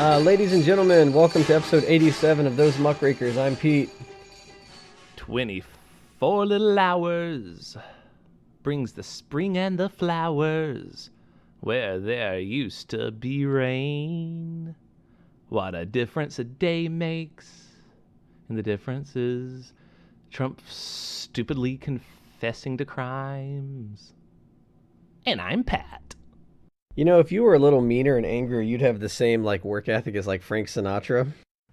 Ladies and gentlemen, welcome to episode 87 of Those Muckrakers. I'm Pete. 24 little hours brings the spring and the flowers where there used to be rain. What a difference a day makes. And the difference is Trump stupidly confessing to crimes. And I'm Pat. You know, if you were a little meaner and angrier, you'd have the same work ethic as Frank Sinatra.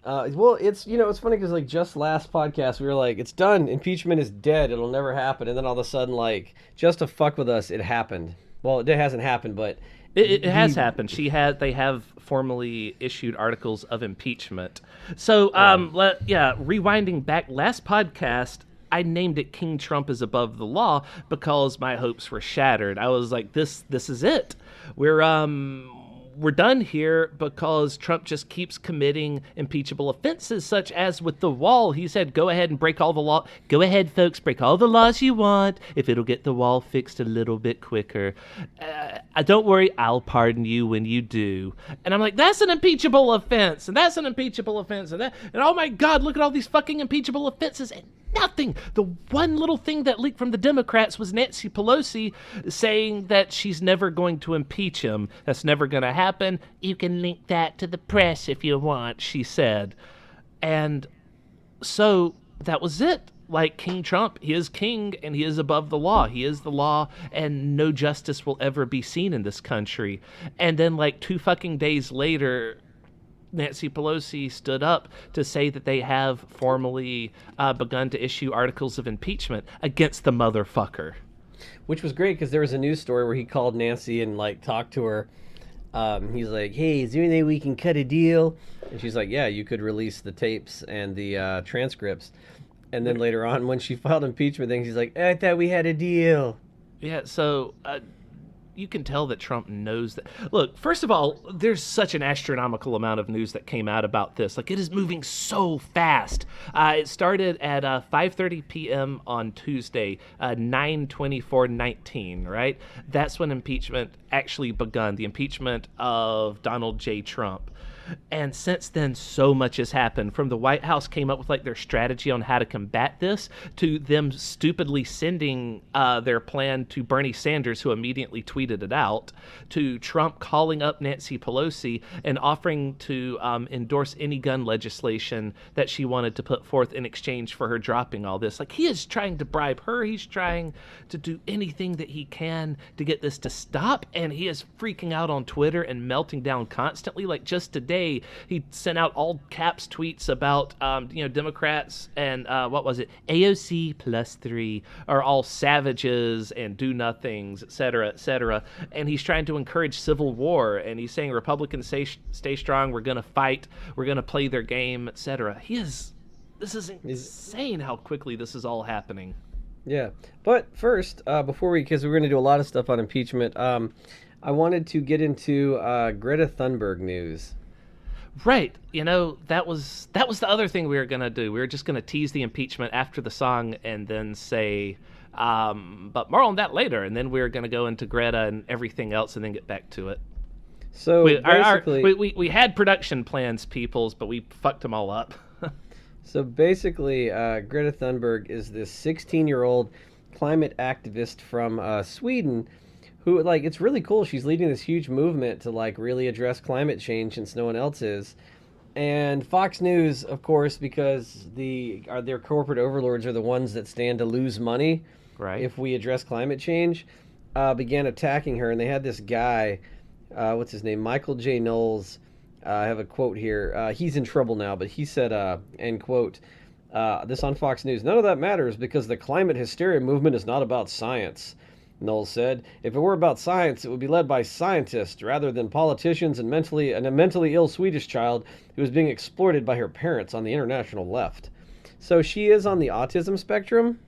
Well, it's funny because just last podcast we were like, it's done, impeachment is dead, it'll never happen, and then all of a sudden just to fuck with us, it happened. Well, it hasn't happened, but it has happened. They have formally issued articles of impeachment. So, rewinding back last podcast, I named it King Trump is above the law because my hopes were shattered. I was like, this is it. We're done here because Trump just keeps committing impeachable offenses, such as with the wall. He said, go ahead and break all the law. Go ahead, folks, break all the laws you want if it'll get the wall fixed a little bit quicker. Don't worry, I'll pardon you when you do. And I'm like, that's an impeachable offense, and that's an impeachable offense, and oh my God, look at all these fucking impeachable offenses, and nothing. The one little thing that leaked from the Democrats was Nancy Pelosi saying that she's never going to impeach him. That's never going to happen. You can link that to the press if you want, she said. And so that was it. King Trump, he is king and he is above the law. He is the law and no justice will ever be seen in this country. And then 2 fucking days later, Nancy Pelosi stood up to say that they have formally begun to issue articles of impeachment against the motherfucker. Which was great because there was a news story where he called Nancy and talked to her. He's like, hey, is there any way we can cut a deal? And she's like, yeah, you could release the tapes and the transcripts. And then later on, when she filed impeachment things, he's like, I thought we had a deal. Yeah, so you can tell that Trump knows that. Look, first of all, there's such an astronomical amount of news that came out about this. It is moving so fast. It started at 5:30 p.m. on Tuesday, 9/24/19, right? That's when impeachment actually begun, the impeachment of Donald J. Trump. And since then, so much has happened. From the White House came up with their strategy on how to combat this, to them stupidly sending their plan to Bernie Sanders, who immediately tweeted it out, to Trump calling up Nancy Pelosi and offering to endorse any gun legislation that she wanted to put forth in exchange for her dropping all this. He is trying to bribe her. He's trying to do anything that he can to get this to stop. And he is freaking out on Twitter and melting down constantly. Just today, he sent out all caps tweets about, Democrats and AOC +3 are all savages and do nothings, et cetera, and he's trying to encourage civil war, and he's saying Republicans stay strong, we're going to fight, we're going to play their game, etc. This is insane how quickly this is all happening. Yeah, but first, because we're going to do a lot of stuff on impeachment, I wanted to get into Greta Thunberg news. Right. That was the other thing we were going to do. We were just going to tease the impeachment after the song and then say, but more on that later. And then we were going to go into Greta and everything else and then get back to it. So we had production plans, peoples, but we fucked them all up. So basically, Greta Thunberg is this 16-year-old climate activist from Sweden who, it's really cool. She's leading this huge movement to, really address climate change since no one else is. And Fox News, of course, because their corporate overlords are the ones that stand to lose money if we address climate change, began attacking her. And they had this guy, what's his name, Michael J. Knowles. I have a quote here. He's in trouble now, but he said, end quote, this on Fox News, none of that matters because the climate hysteria movement is not about science. Knowles said, if it were about science, it would be led by scientists rather than politicians and a mentally ill Swedish child who was being exploited by her parents on the international left. So she is on the autism spectrum.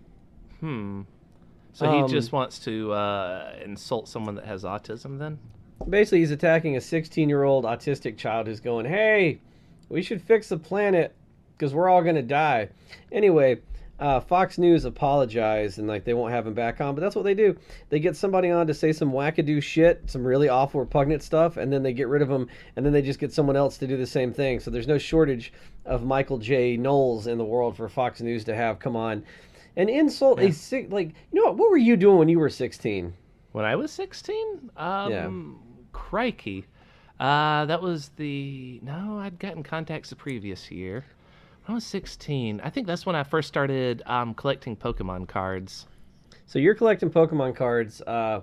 So he just wants to insult someone that has autism then? Basically, he's attacking a 16-year-old autistic child who's going, hey, we should fix the planet because we're all going to die. Anyway, Fox News apologized and like they won't have him back on, but that's what they do. They get somebody on to say some wackadoo shit, some really awful repugnant stuff, and then they get rid of them, and then they just get someone else to do the same thing. So there's no shortage of Michael J. Knowles in the world for Fox News to have come on and insult a sick, like, you know what were you doing when you were 16? When I was 16, Yeah. crikey, no, I'd gotten contacts the previous year. When I was 16, I think that's when I first started collecting Pokemon cards. So you're collecting Pokemon cards. I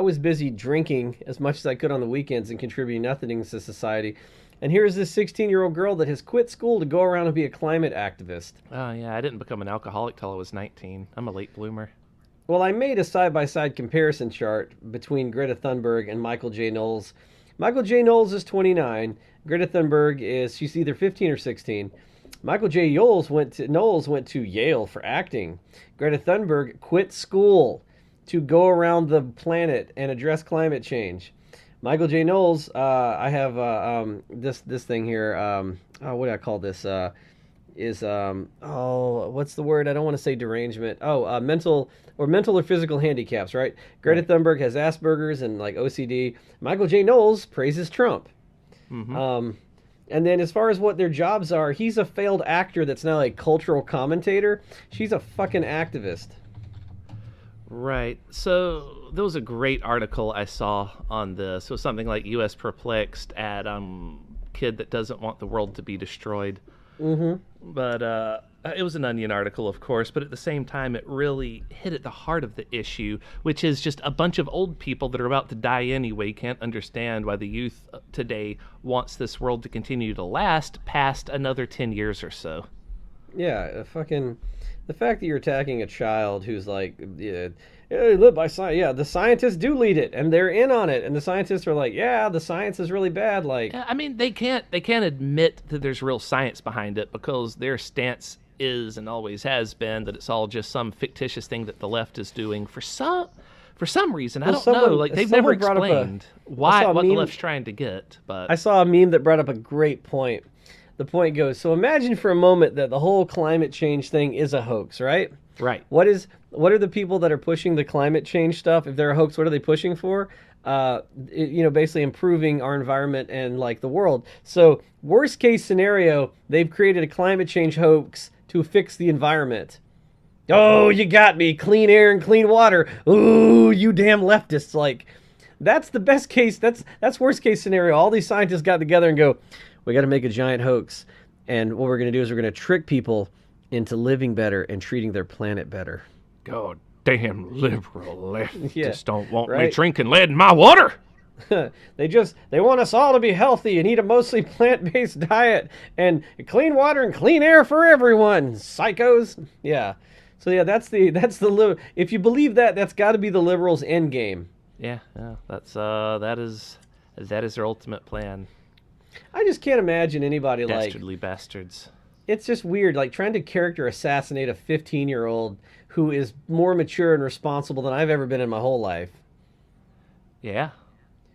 was busy drinking as much as I could on the weekends and contributing nothing to society. And here's this 16-year-old girl that has quit school to go around and be a climate activist. Oh, yeah, I didn't become an alcoholic till I was 19. I'm a late bloomer. Well, I made a side-by-side comparison chart between Greta Thunberg and Michael J. Knowles. Michael J. Knowles is 29. Greta Thunberg she's either 15 or 16. Michael J. Knowles went to Yale for acting. Greta Thunberg quit school to go around the planet and address climate change. Michael J. Knowles, I have this thing here. What do I call this? What's the word? I don't want to say derangement. Mental or physical handicaps, right? Greta Thunberg has Asperger's and like OCD. Michael J. Knowles praises Trump. Mm-hmm. And then as far as what their jobs are, he's a failed actor that's now a cultural commentator. She's a fucking activist. Right. So there was a great article I saw on this. It was something like U.S. perplexed at kid that doesn't want the world to be destroyed. Mm-hmm. But it was an Onion article, of course, but at the same time, it really hit at the heart of the issue, which is just a bunch of old people that are about to die anyway can't understand why the youth today wants this world to continue to last past another 10 years or so. Yeah, the fact that you're attacking a child who's like, live by science. Yeah, the scientists do lead it, and they're in on it, and the scientists are like, yeah, the science is really bad. Like, I mean, they can't admit that there's real science behind it because their stance is and always has been that it's all just some fictitious thing that the left is doing for some reason. I don't know. Like they've never explained what the left's trying to get. But I saw a meme that brought up a great point. The point goes, so imagine for a moment that the whole climate change thing is a hoax, right? Right. What are the people that are pushing the climate change stuff? If they're a hoax, what are they pushing for? Basically improving our environment and like the world. So worst case scenario, they've created a climate change hoax to fix the environment. Oh, you got me. Clean air and clean water. Ooh, you damn leftists. Like, that's the best case. That's worst case scenario. All these scientists got together and go, we got to make a giant hoax. And what we're going to do is we're going to trick people into living better and treating their planet better. God damn liberal leftists don't want me right? drinking lead in my water. They want us all to be healthy and eat a mostly plant-based diet and clean water and clean air for everyone. Psychos. Yeah. So yeah, that's the if you believe that, that's got to be the liberals' end game. Yeah, that is their ultimate plan. I just can't imagine anybody Dastardly bastards. It's just weird, like trying to character assassinate a 15-year-old who is more mature and responsible than I've ever been in my whole life. Yeah.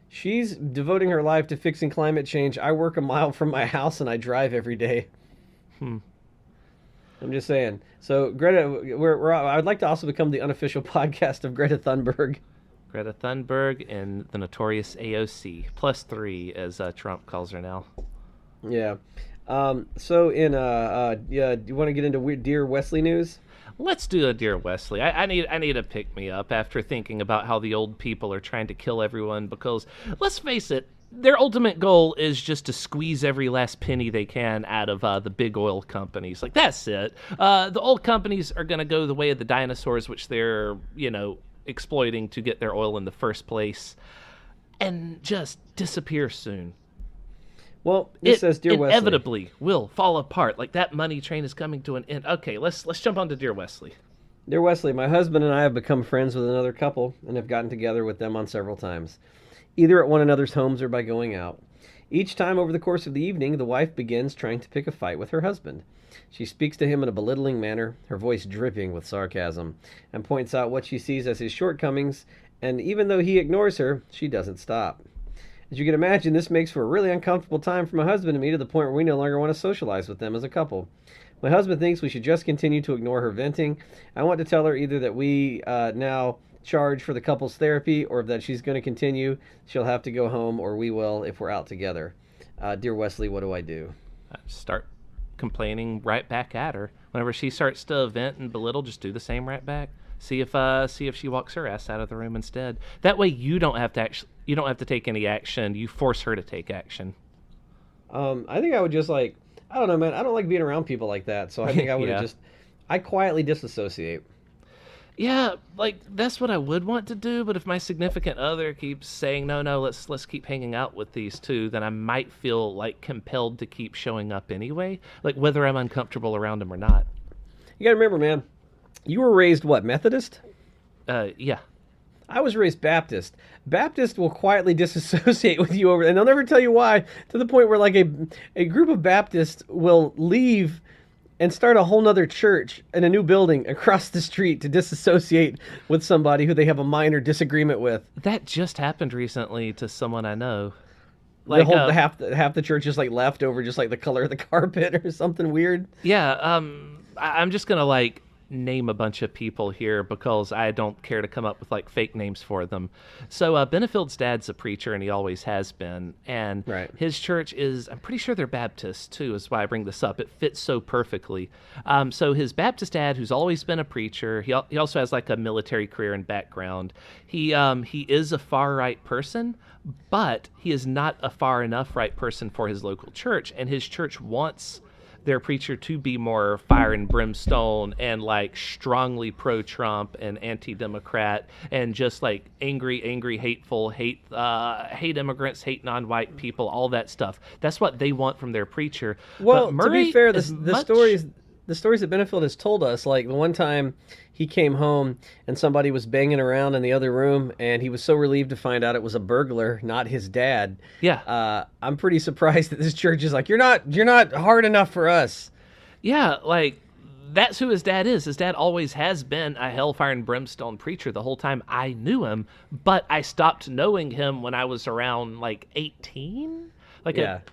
She's devoting her life to fixing climate change. I work a mile from my house and I drive every day. I'm just saying. So Greta, I'd like to also become the unofficial podcast of Greta Thunberg. Greta Thunberg and the notorious AOC, +3 as Trump calls her now. Yeah. So do you want to get into Dear Wesley news? Let's do a Dear Wesley. I need a pick-me-up after thinking about how the old people are trying to kill everyone because, let's face it, their ultimate goal is just to squeeze every last penny they can out of the big oil companies. Like, that's it. The oil companies are going to go the way of the dinosaurs, which they're, exploiting to get their oil in the first place, and just disappear soon. Well, this says, Dear Wesley. Inevitably will fall apart. Like that money train is coming to an end. Okay, let's jump on to Dear Wesley. Dear Wesley, my husband and I have become friends with another couple and have gotten together with them on several times, either at one another's homes or by going out. Each time over the course of the evening, the wife begins trying to pick a fight with her husband. She speaks to him in a belittling manner, her voice dripping with sarcasm, and points out what she sees as his shortcomings, and even though he ignores her, she doesn't stop. As you can imagine, this makes for a really uncomfortable time for my husband and me to the point where we no longer want to socialize with them as a couple. My husband thinks we should just continue to ignore her venting. I want to tell her either that we now charge for the couple's therapy, or that she's going to continue. She'll have to go home, or we will if we're out together. Dear Wesley, what do I do? Start complaining right back at her. Whenever she starts to vent and belittle, just do the same right back. See if she walks her ass out of the room instead. That way you don't have to take any action. You force her to take action. I think I would just like, I don't know, man. I don't like being around people like that. So I think I would have I quietly disassociate. Yeah, like that's what I would want to do, but if my significant other keeps saying no, let's keep hanging out with these two, then I might feel like compelled to keep showing up anyway, like whether I'm uncomfortable around them or not. You gotta remember, man, you were raised what, Methodist? Yeah. I was raised Baptist. Baptist will quietly disassociate with you over, and they'll never tell you why, to the point where like a group of Baptists will leave and start a whole nother church in a new building across the street to disassociate with somebody who they have a minor disagreement with. That just happened recently to someone I know. Like half the church is like left over just like the color of the carpet or something weird. Yeah, I'm just gonna like name a bunch of people here because I don't care to come up with like fake names for them. So Benefield's dad's a preacher, and he always has been. And his church is, I'm pretty sure they're Baptist too, is why I bring this up. It fits so perfectly. So his Baptist dad, who's always been a preacher, he also has like a military career and background. He is a far right person, but he is not a far enough right person for his local church, and his church wants their preacher to be more fire and brimstone and like strongly pro-Trump and anti-Democrat and just like angry, hateful, hate immigrants, hate non-white people, all that stuff. That's what they want from their preacher. Well, to be fair, the stories that Benefield has told us, like the one time he came home and somebody was banging around in the other room, and he was so relieved to find out it was a burglar, not his dad. Yeah. I'm pretty surprised that this church is like, you're not hard enough for us. Yeah, like that's who his dad is. His dad always has been a hellfire and brimstone preacher the whole time I knew him, but I stopped knowing him when I was around like 18.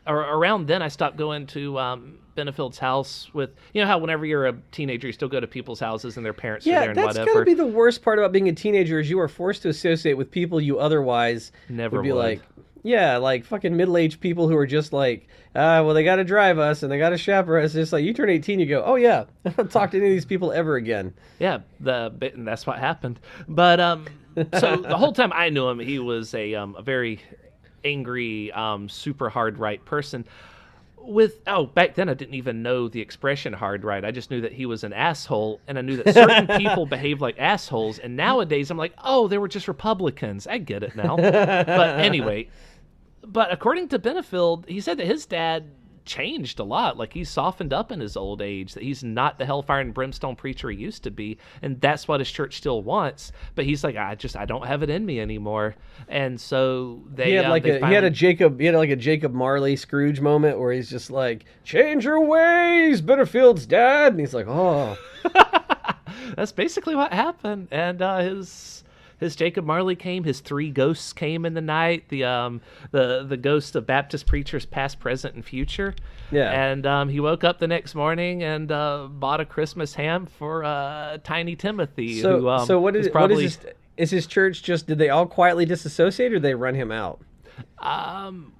Around then I stopped going to Benefield's house with, you know how whenever you're a teenager you still go to people's houses and their parents are there and whatever. Yeah, that's gotta be the worst part about being a teenager, is you are forced to associate with people you otherwise never would be like. Yeah, like fucking middle-aged people who are just like, well, they got to drive us and they got to chaperone us. It's just like you turn 18, you go, oh yeah, I don't talk to any of these people ever again. Yeah, and that's what happened. But so the whole time I knew him, he was a very angry, super hard right person. Back then I didn't even know the expression hard right. I just knew that he was an asshole, and I knew that certain people behaved like assholes. And nowadays I'm like, oh, they were just Republicans. I get it now. But anyway, according to Benefield, he said that his dad changed a lot. Like he's softened up in his old age, that he's not the hellfire and brimstone preacher he used to be, and that's what his church still wants. But he's like, I don't have it in me anymore. And so he had a Jacob Marley Scrooge moment where he's just like, change your ways, Benefield's dad, and he's like, oh. That's basically what happened. And his Jacob Marley came. His three ghosts came in the night. The ghosts of Baptist preachers, past, present, and future. Yeah. And he woke up the next morning and bought a Christmas ham for Tiny Timothy. So what is his church just? Did they all quietly disassociate, or did they run him out?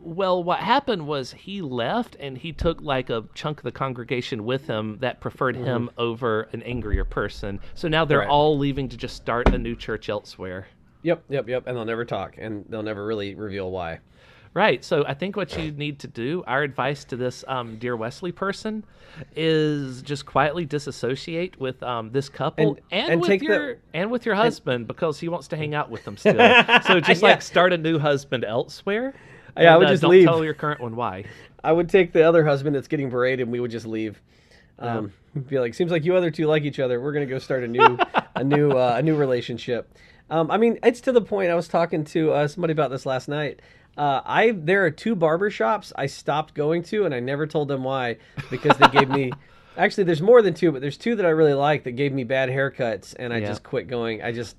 Well, what happened was he left, and he took like a chunk of the congregation with him that preferred him over an angrier person. So now they're all leaving to just start a new church elsewhere. Yep. And they'll never talk, and they'll never really reveal why. Right. So I think what you need to do, our advice to this Dear Wesley person, is just quietly disassociate with this couple and with your husband, because he wants to hang out with them still. So just like start a new husband elsewhere. Yeah, I would just don't leave. Tell your current one why. I would take the other husband that's getting berated, and we would just leave. Be like, seems like you other two like each other. We're gonna go start a new relationship. I mean, it's to the point. I was talking to somebody about this last night. There are two barber shops I stopped going to, and I never told them why, because they gave me Actually, there's more than two, but there's two that I really like that gave me bad haircuts, and I Yeah. just quit going. I just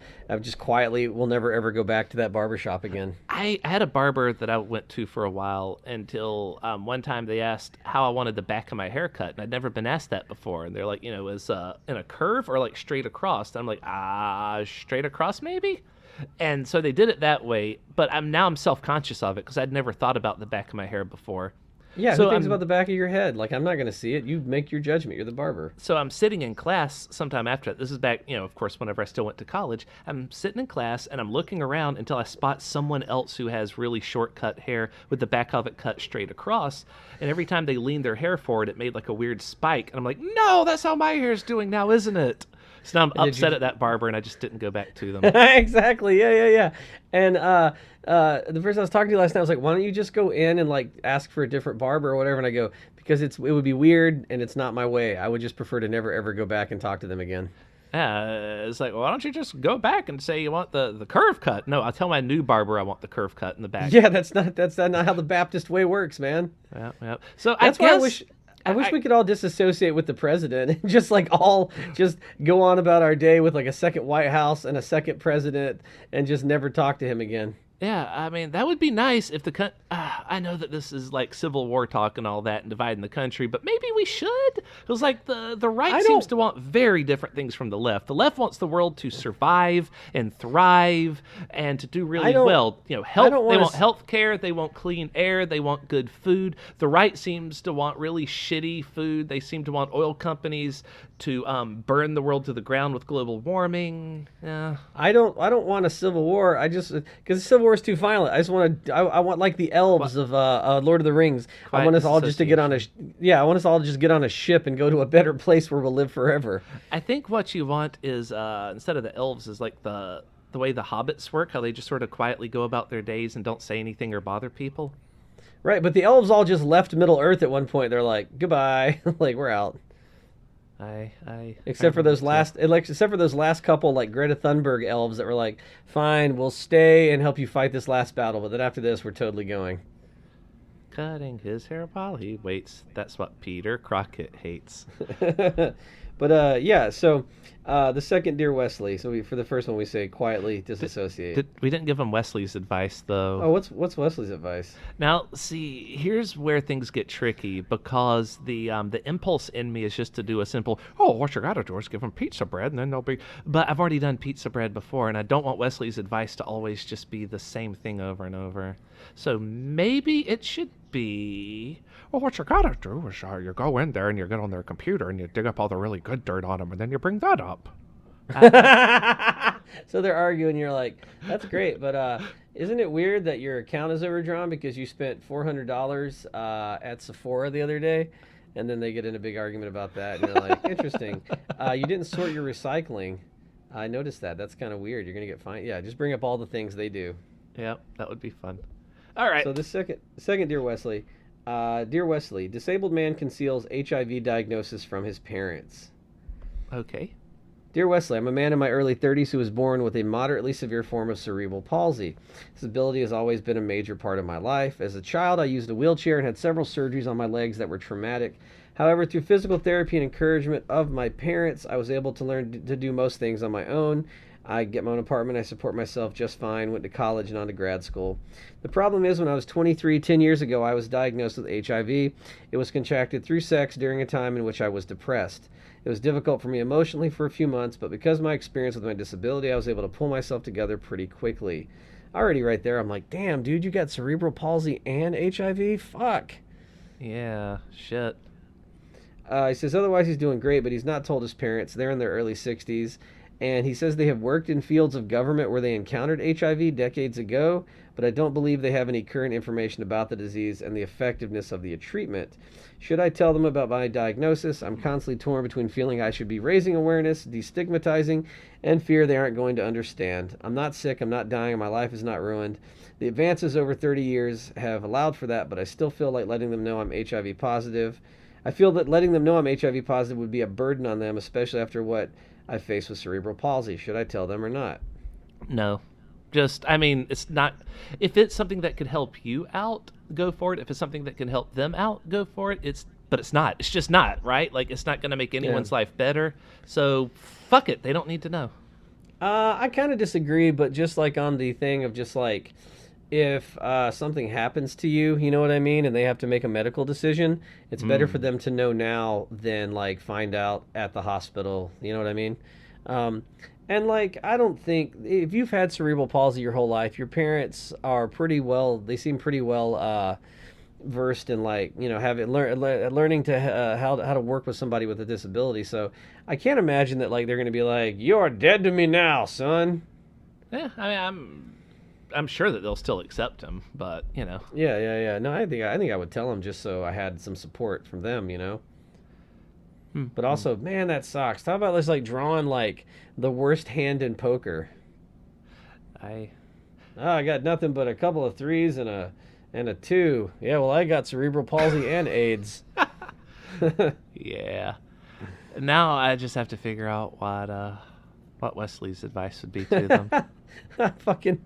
quietly will never ever go back to that barber shop again. I had a barber that I went to for a while until one time they asked how I wanted the back of my hair cut, and I'd never been asked that before. And they're like, is in a curve or like straight across? And I'm like, straight across maybe. And so they did it that way, but I'm self conscious of it because I'd never thought about the back of my hair before. Yeah, who So thinks I'm about the back of your head? Like, I'm not going to see it. You make your judgment. You're the barber. so I'm sitting in class sometime after that. This is back, of course, whenever I still went to college. I'm sitting in class and I'm looking around until I spot someone else who has really short cut hair with the back of it cut straight across. And every time they leaned their hair forward, it made like a weird spike. And I'm like, no, that's how my hair's doing now, isn't it? So now I'm And did you? upset at that barber and I just didn't go back to them. Exactly. Yeah, yeah, yeah. And the person I was talking to last night was like, "Why don't you just go in and like ask for a different barber or whatever?" And I go, "Because it would be weird and it's not my way. I would just prefer to never ever go back and talk to them again." Yeah, it's like, well, why don't you just go back and say you want the curve cut? No, I'll tell my new barber I want the curve cut in the back. Yeah, that's not how the Baptist way works, man. Yeah, yeah. So That's I why guess I wish we could all disassociate with the president and just like all just go on about our day with like a second White House and a second president and just never talk to him again. Yeah, I mean that would be nice if I know that this is like Civil War talk and all that and dividing the country, but maybe we should. It was like the right I seems don't to want very different things from the left. The left wants the world to survive and thrive and to do I really don't well. I Health. don't They want want to health care. They want clean air. They want good food. The right seems to want really shitty food. They seem to want oil companies to burn the world to the ground with global warming. Yeah. I don't want a civil war. I just because the civil war is too violent. I just want to. I want like the elves of Lord of the Rings. I Quiet want us all just to get on a yeah. I want us all to just get on a ship and go to a better place where we'll live forever. I think what you want is instead of the elves is like the way the hobbits work, how they just sort of quietly go about their days and don't say anything or bother people. Right, but the elves all just left Middle Earth at one point. They're like goodbye, like we're out. I Except for those last, except for those last couple like Greta Thunberg elves that were like, fine, we'll stay and help you fight this last battle, but then after this, we're totally going. cutting his hair while he waits. That's what Peter Crockett hates. But yeah, so the second Dear Wesley. So for the first one, we say quietly disassociate. We didn't give him Wesley's advice though. Oh, what's Wesley's advice? Now, see, here's where things get tricky because the impulse in me is just to do a simple, oh, what you gotta do is give them pizza bread and then they'll be. But I've already done pizza bread before, and I don't want Wesley's advice to always just be the same thing over and over. So maybe it should be, well, what you gotta do is you go in there and you get on their computer and you dig up all the really good dirt on them, and then you bring that up. So they're arguing. You're like, that's great, but isn't it weird that your account is overdrawn because you spent $400 at Sephora the other day? And then they get in a big argument about that, and you're like, interesting. You didn't sort your recycling. I noticed that. That's kind of weird. You're gonna get fined. Yeah, just bring up all the things they do. Yep, that would be fun. All right. So the second Dear Wesley. Dear Wesley, disabled man conceals HIV diagnosis from his parents. Okay. Dear Wesley, I'm a man in my early 30s who was born with a moderately severe form of cerebral palsy. This ability has always been a major part of my life. As a child, I used a wheelchair and had several surgeries on my legs that were traumatic. However, through physical therapy and encouragement of my parents, I was able to learn to do most things on my own. I get my own apartment, I support myself just fine, went to college and on to grad school. The problem is when I was 23, 10 years ago, I was diagnosed with HIV. It was contracted through sex during a time in which I was depressed. It was difficult for me emotionally for a few months, but because of my experience with my disability, I was able to pull myself together pretty quickly. Already right there, I'm like, damn, dude, you got cerebral palsy and HIV? Fuck. Yeah, shit. He says otherwise he's doing great, but he's not told his parents. They're in their early 60s. And he says they have worked in fields of government where they encountered HIV decades ago, but I don't believe they have any current information about the disease and the effectiveness of the treatment. Should I tell them about my diagnosis? I'm constantly torn between feeling I should be raising awareness, destigmatizing, and fear they aren't going to understand. I'm not sick, I'm not dying, and my life is not ruined. The advances over 30 years have allowed for that, but I still feel like letting them know I'm HIV positive. I feel that letting them know I'm HIV positive would be a burden on them, especially after what I face with cerebral palsy. Should I tell them or not? No. Just, I mean, it's not. If it's something that could help you out, go for it. If it's something that can help them out, go for it. It's but it's not. It's just not, right? Like, it's not going to make anyone's Yeah. life better. So, fuck it. They don't need to know. I kind of disagree, but just like on the thing of just like if something happens to you, you know what I mean, and they have to make a medical decision, it's better for them to know now than like find out at the hospital. You know what I mean? Um, and like I don't think if you've had cerebral palsy your whole life, your parents are pretty well. They seem pretty well versed in like having learning to how to work with somebody with a disability. So I can't imagine that like they're going to be like, "You're dead to me now, son." Yeah, I mean, I'm sure that they'll still accept him, but Yeah, yeah, yeah. No, I think I would tell them just so I had some support from them. But also, man, that sucks. How about just like drawing like the worst hand in poker? I Oh, I got nothing but a couple of threes and a two. Yeah, well, I got cerebral palsy and AIDS. yeah. Now I just have to figure out what Wesley's advice would be to them. Fucking.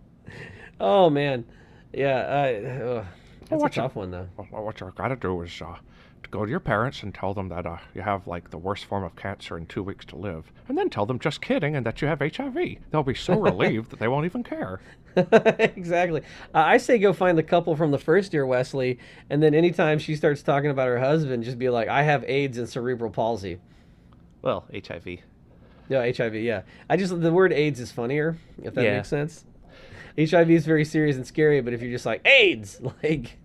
Oh man. Yeah. That's a what tough one though. what you gotta do is to go to your parents and tell them that you have like the worst form of cancer and 2 weeks to live, and then tell them just kidding and that you have HIV. They'll be so relieved that they won't even care. Exactly. I say go find the couple from the first year, Wesley, and then anytime she starts talking about her husband, just be like, "I have AIDS and cerebral palsy." Well, HIV. Yeah, HIV. Yeah, the word AIDS is funnier if that Yeah. makes sense. HIV is very serious and scary, but if you're just like AIDS, like,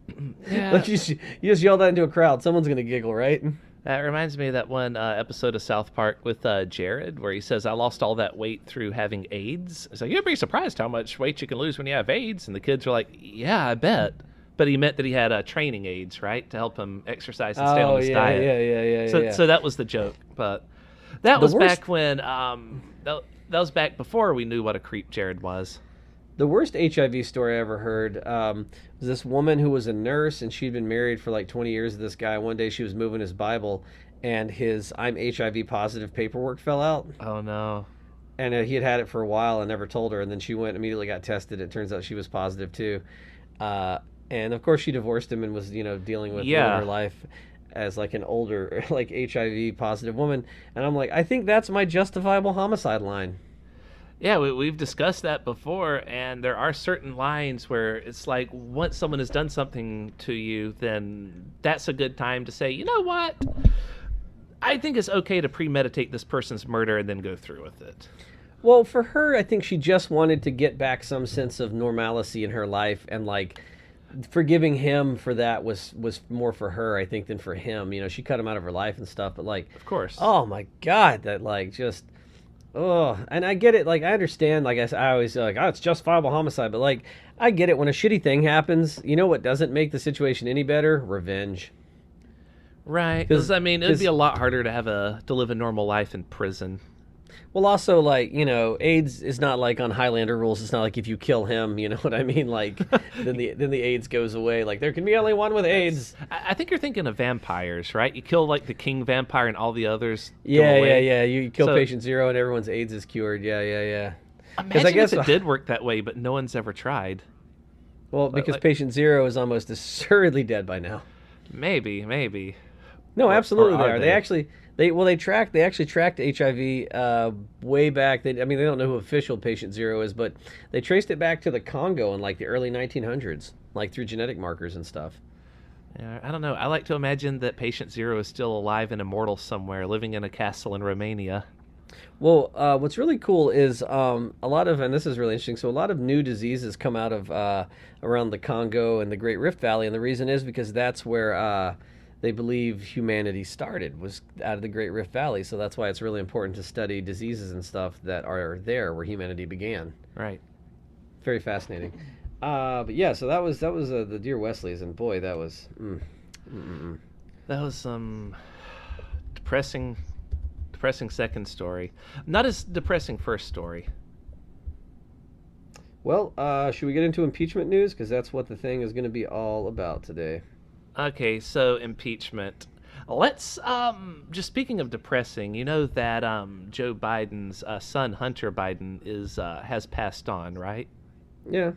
Yeah. like you just yell that into a crowd, someone's gonna giggle, right? That reminds me of that one episode of South Park with Jared where he says, I lost all that weight through having AIDS. It's like, you'd be surprised how much weight you can lose when you have AIDS. And the kids are like, yeah, I bet. But he meant that he had training aids, right, to help him exercise and stay on his yeah, diet. yeah. So that was the joke. But that The was worst- back when, that was back before we knew what a creep Jared was. The worst HIV story I ever heard was this woman who was a nurse, and she'd been married for like 20 years to this guy. One day she was moving his Bible, and his "I'm HIV positive" paperwork fell out. Oh, no. And he had it for a while and never told her. And then she went immediately got tested. It turns out she was positive too. And of course she divorced him and was dealing with living her life as like an older like HIV positive woman. And I'm like, I think that's my justifiable homicide line. Yeah, we've discussed that before, and there are certain lines where it's like once someone has done something to you, then that's a good time to say, you know what? I think it's okay to premeditate this person's murder and then go through with it. Well, for her, I think she just wanted to get back some sense of normalcy in her life, and like forgiving him for that was more for her, I think, than for him. She cut him out of her life and stuff, but like, Of course. oh my God, that like just. Oh, and I get it. Like, I understand. Like, I always like, oh, it's justifiable homicide. But, like, I get it. When a shitty thing happens, you know what doesn't make the situation any better? Revenge. Right. Because, I mean, it would be a lot harder to live a normal life in prison. Well, also, like, AIDS is not like on Highlander rules. It's not like if you kill him, you know what I mean? Like, then the AIDS goes away. Like, there can be only one with AIDS. I think you're thinking of vampires, right? You kill, like, the king vampire and all the others go Yeah, away. yeah. You kill So- patient zero and everyone's AIDS is cured. Yeah. Imagine I guess if it did work that way, but no one's ever tried. Well, because like- patient zero is almost assuredly dead by now. Maybe. No, Or- absolutely or they are are. they? They actually tracked HIV way back. They don't know who official patient zero is, but they traced it back to the Congo in like the early 1900s, like through genetic markers and stuff. Yeah, I don't know. I like to imagine that patient zero is still alive and immortal somewhere, living in a castle in Romania. Well, what's really cool is a lot of, and this is really interesting. So a lot of new diseases come out of around the Congo and the Great Rift Valley, and the reason is because that's where they believe humanity started, was out of the Great Rift Valley. So that's why it's really important to study diseases and stuff that are there where humanity began. Right. Very fascinating. But yeah, so that was the Dear Wesleys, and boy, that was. That was some depressing second story. Not as depressing first story. Well, should we get into impeachment news? Because that's what the thing is going to be all about today. Okay, so impeachment. Let's just speaking of depressing, you know that Joe Biden's son Hunter Biden has passed on, right? Yeah.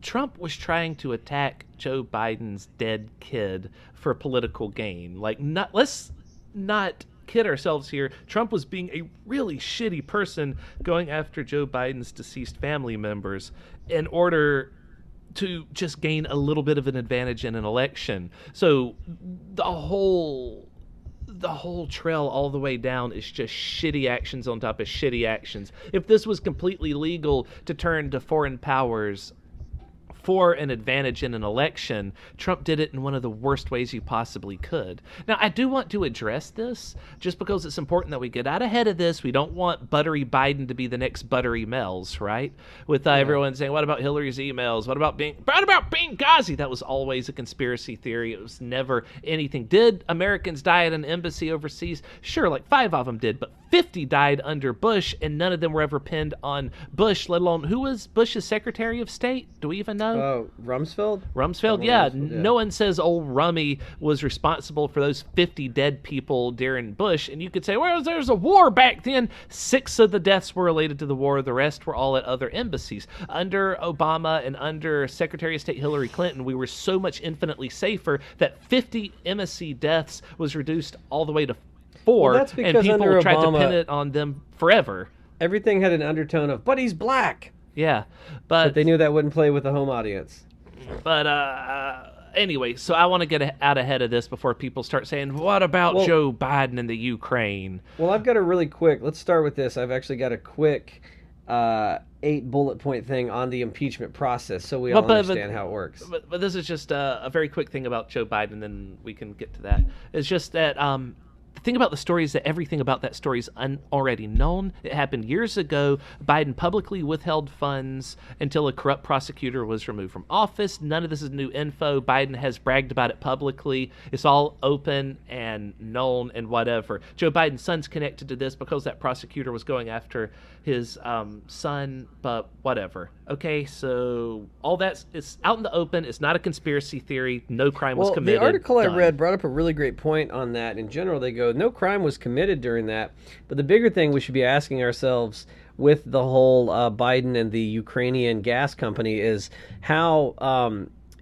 Trump was trying to attack Joe Biden's dead kid for political gain. Like, let's not kid ourselves here. Trump was being a really shitty person going after Joe Biden's deceased family members in order to just gain a little bit of an advantage in an election. So the whole trail all the way down is just shitty actions on top of shitty actions. If this was completely legal to turn to foreign powers for an advantage in an election, Trump did it in one of the worst ways you possibly could. Now, I do want to address this just because it's important that we get out ahead of this. We don't want Buttery Biden to be the next Buttery Mel's, right? With everyone saying, what about Hillary's emails? What about Benghazi? That was always a conspiracy theory. It was never anything. Did Americans die at an embassy overseas? Sure, like 5 of them did, but 50 died under Bush, and none of them were ever pinned on Bush, let alone who was Bush's Secretary of State? Do we even know? Rumsfeld? Rumsfeld, yeah. No one says old Rummy was responsible for those 50 dead people during Bush. And you could say, well, there's a war back then. 6 of the deaths were related to the war. The rest were all at other embassies. Under Obama and under Secretary of State Hillary Clinton, we were so much infinitely safer that 50 embassy deaths was reduced all the way to 4. Well, that's because and people under tried Obama, to pin it on them forever. Everything had an undertone of, but he's black. Yeah, But they knew that wouldn't play with the home audience. But anyway, so I want to get out ahead of this before people start saying, what about Joe Biden and the Ukraine? Well, I've got a really quick, let's start with this. I've actually got a quick 8 bullet point thing on the impeachment process so we all understand how it works. But this is just a very quick thing about Joe Biden, then we can get to that. It's just that the thing about the story is that everything about that story is already known. It happened years ago. Biden publicly withheld funds until a corrupt prosecutor was removed from office. None of this is new info. Biden has bragged about it publicly. It's all open and known and whatever. Joe Biden's son's connected to this because that prosecutor was going after his son, but whatever. Okay, so all it's out in the open. It's not a conspiracy theory. No crime was committed. The article Done. I read brought up a really great point on that. In general, they go, no crime was committed during that. But the bigger thing we should be asking ourselves with the whole Biden and the Ukrainian gas company is how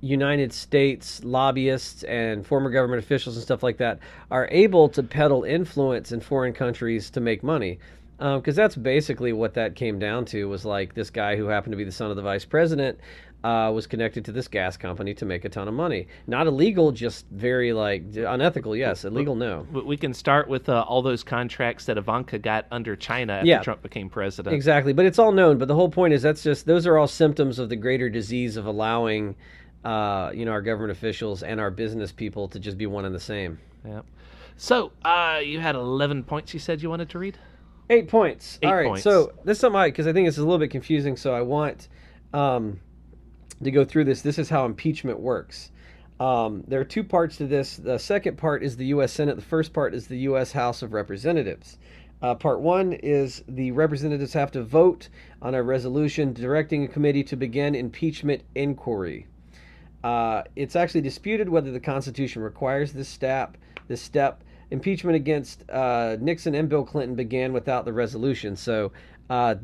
United States lobbyists and former government officials and stuff like that are able to peddle influence in foreign countries to make money. Because that's basically what that came down to, was like this guy who happened to be the son of the vice president was connected to this gas company to make a ton of money. Not illegal, just very unethical, yes. Illegal, no. We can start with all those contracts that Ivanka got under China after Trump became president. Exactly, but it's all known. But the whole point is those are all symptoms of the greater disease of allowing our government officials and our business people to just be one and the same. Yeah. So you had 11 points you said you wanted to read? 8 points. 8 all right, points. so this is something because I think it's a little bit confusing, so I want to go through this. This is how impeachment works. There are 2 parts to this. The second part is the U.S. Senate. The first part is the U.S. House of Representatives. Part 1 is the representatives have to vote on a resolution directing a committee to begin impeachment inquiry. It's actually disputed whether the Constitution requires this step. Impeachment against Nixon and Bill Clinton began without the resolution. So